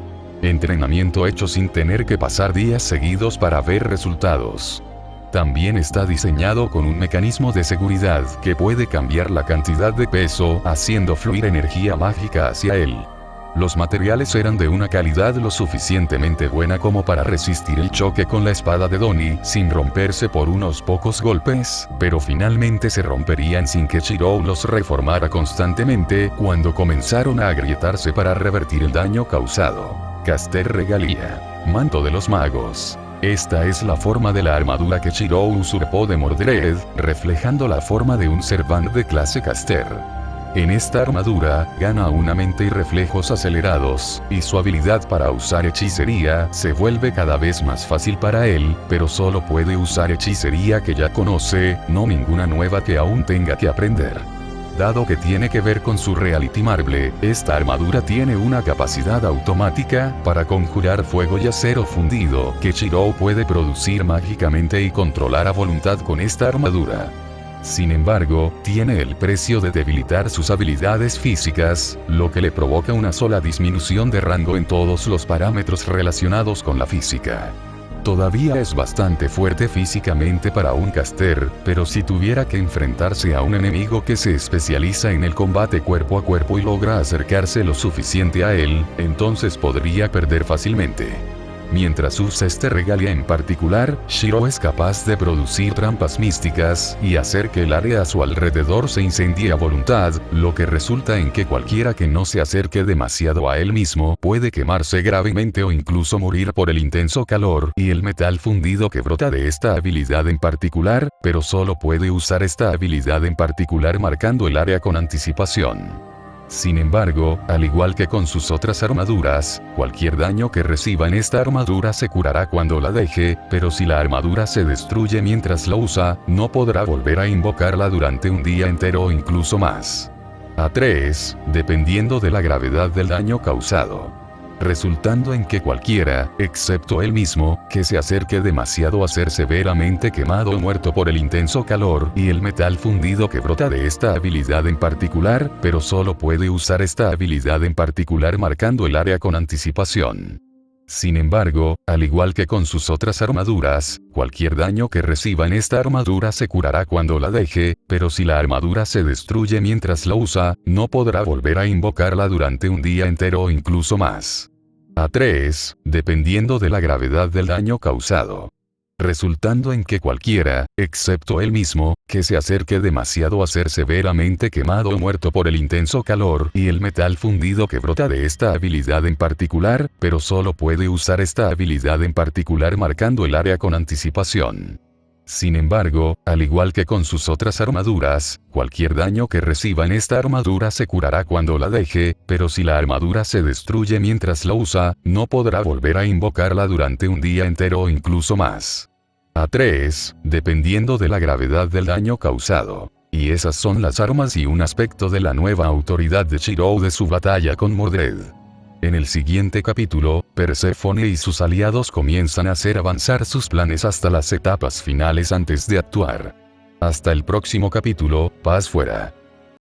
Entrenamiento hecho sin tener que pasar días seguidos para ver resultados. También está diseñado con un mecanismo de seguridad que puede cambiar la cantidad de peso, haciendo fluir energía mágica hacia él. Los materiales eran de una calidad lo suficientemente buena como para resistir el choque con la espada de Donnie sin romperse por unos pocos golpes, pero finalmente se romperían sin que Chirou los reformara constantemente cuando comenzaron a agrietarse para revertir el daño causado. Caster Regalía. Manto de los magos. Esta es la forma de la armadura que Chirou usurpó de Mordred, reflejando la forma de un servant de clase Caster. En esta armadura, gana una mente y reflejos acelerados, y su habilidad para usar hechicería se vuelve cada vez más fácil para él, pero solo puede usar hechicería que ya conoce, no ninguna nueva que aún tenga que aprender. Dado que tiene que ver con su Reality Marble, esta armadura tiene una capacidad automática para conjurar fuego y acero fundido que Chirou puede producir mágicamente y controlar a voluntad con esta armadura. Sin embargo, tiene el precio de debilitar sus habilidades físicas, lo que le provoca una sola disminución de rango en todos los parámetros relacionados con la física. Todavía es bastante fuerte físicamente para un caster, pero si tuviera que enfrentarse a un enemigo que se especializa en el combate cuerpo a cuerpo y logra acercarse lo suficiente a él, entonces podría perder fácilmente. Mientras usa este regalia en particular, Chirou es capaz de producir trampas místicas y hacer que el área a su alrededor se incendie a voluntad, lo que resulta en que cualquiera que no se acerque demasiado a él mismo puede quemarse gravemente o incluso morir por el intenso calor y el metal fundido que brota de esta habilidad en particular, pero solo puede usar esta habilidad en particular marcando el área con anticipación. Sin embargo, al igual que con sus otras armaduras, cualquier daño que reciba en esta armadura se curará cuando la deje, pero si la armadura se destruye mientras la usa, no podrá volver a invocarla durante un día entero o incluso más. A 3, dependiendo de la gravedad del daño causado. Resultando en que cualquiera, excepto él mismo, que se acerque demasiado a ser severamente quemado o muerto por el intenso calor y el metal fundido que brota de esta habilidad en particular, pero solo puede usar esta habilidad en particular marcando el área con anticipación. Sin embargo, al igual que con sus otras armaduras, cualquier daño que reciba en esta armadura se curará cuando la deje, pero si la armadura se destruye mientras la usa, no podrá volver a invocarla durante un día entero o incluso más. A 3, dependiendo de la gravedad del daño causado. Resultando en que cualquiera, excepto él mismo, que se acerque demasiado a ser severamente quemado o muerto por el intenso calor y el metal fundido que brota de esta habilidad en particular, pero solo puede usar esta habilidad en particular marcando el área con anticipación. Sin embargo, al igual que con sus otras armaduras, cualquier daño que reciba en esta armadura se curará cuando la deje, pero si la armadura se destruye mientras la usa, no podrá volver a invocarla durante un día entero o incluso más. A 3, dependiendo de la gravedad del daño causado. Y esas son las armas y un aspecto de la nueva autoridad de Shirou de su batalla con Mordred. En el siguiente capítulo, Perséfone y sus aliados comienzan a hacer avanzar sus planes hasta las etapas finales antes de actuar. Hasta el próximo capítulo, paz fuera.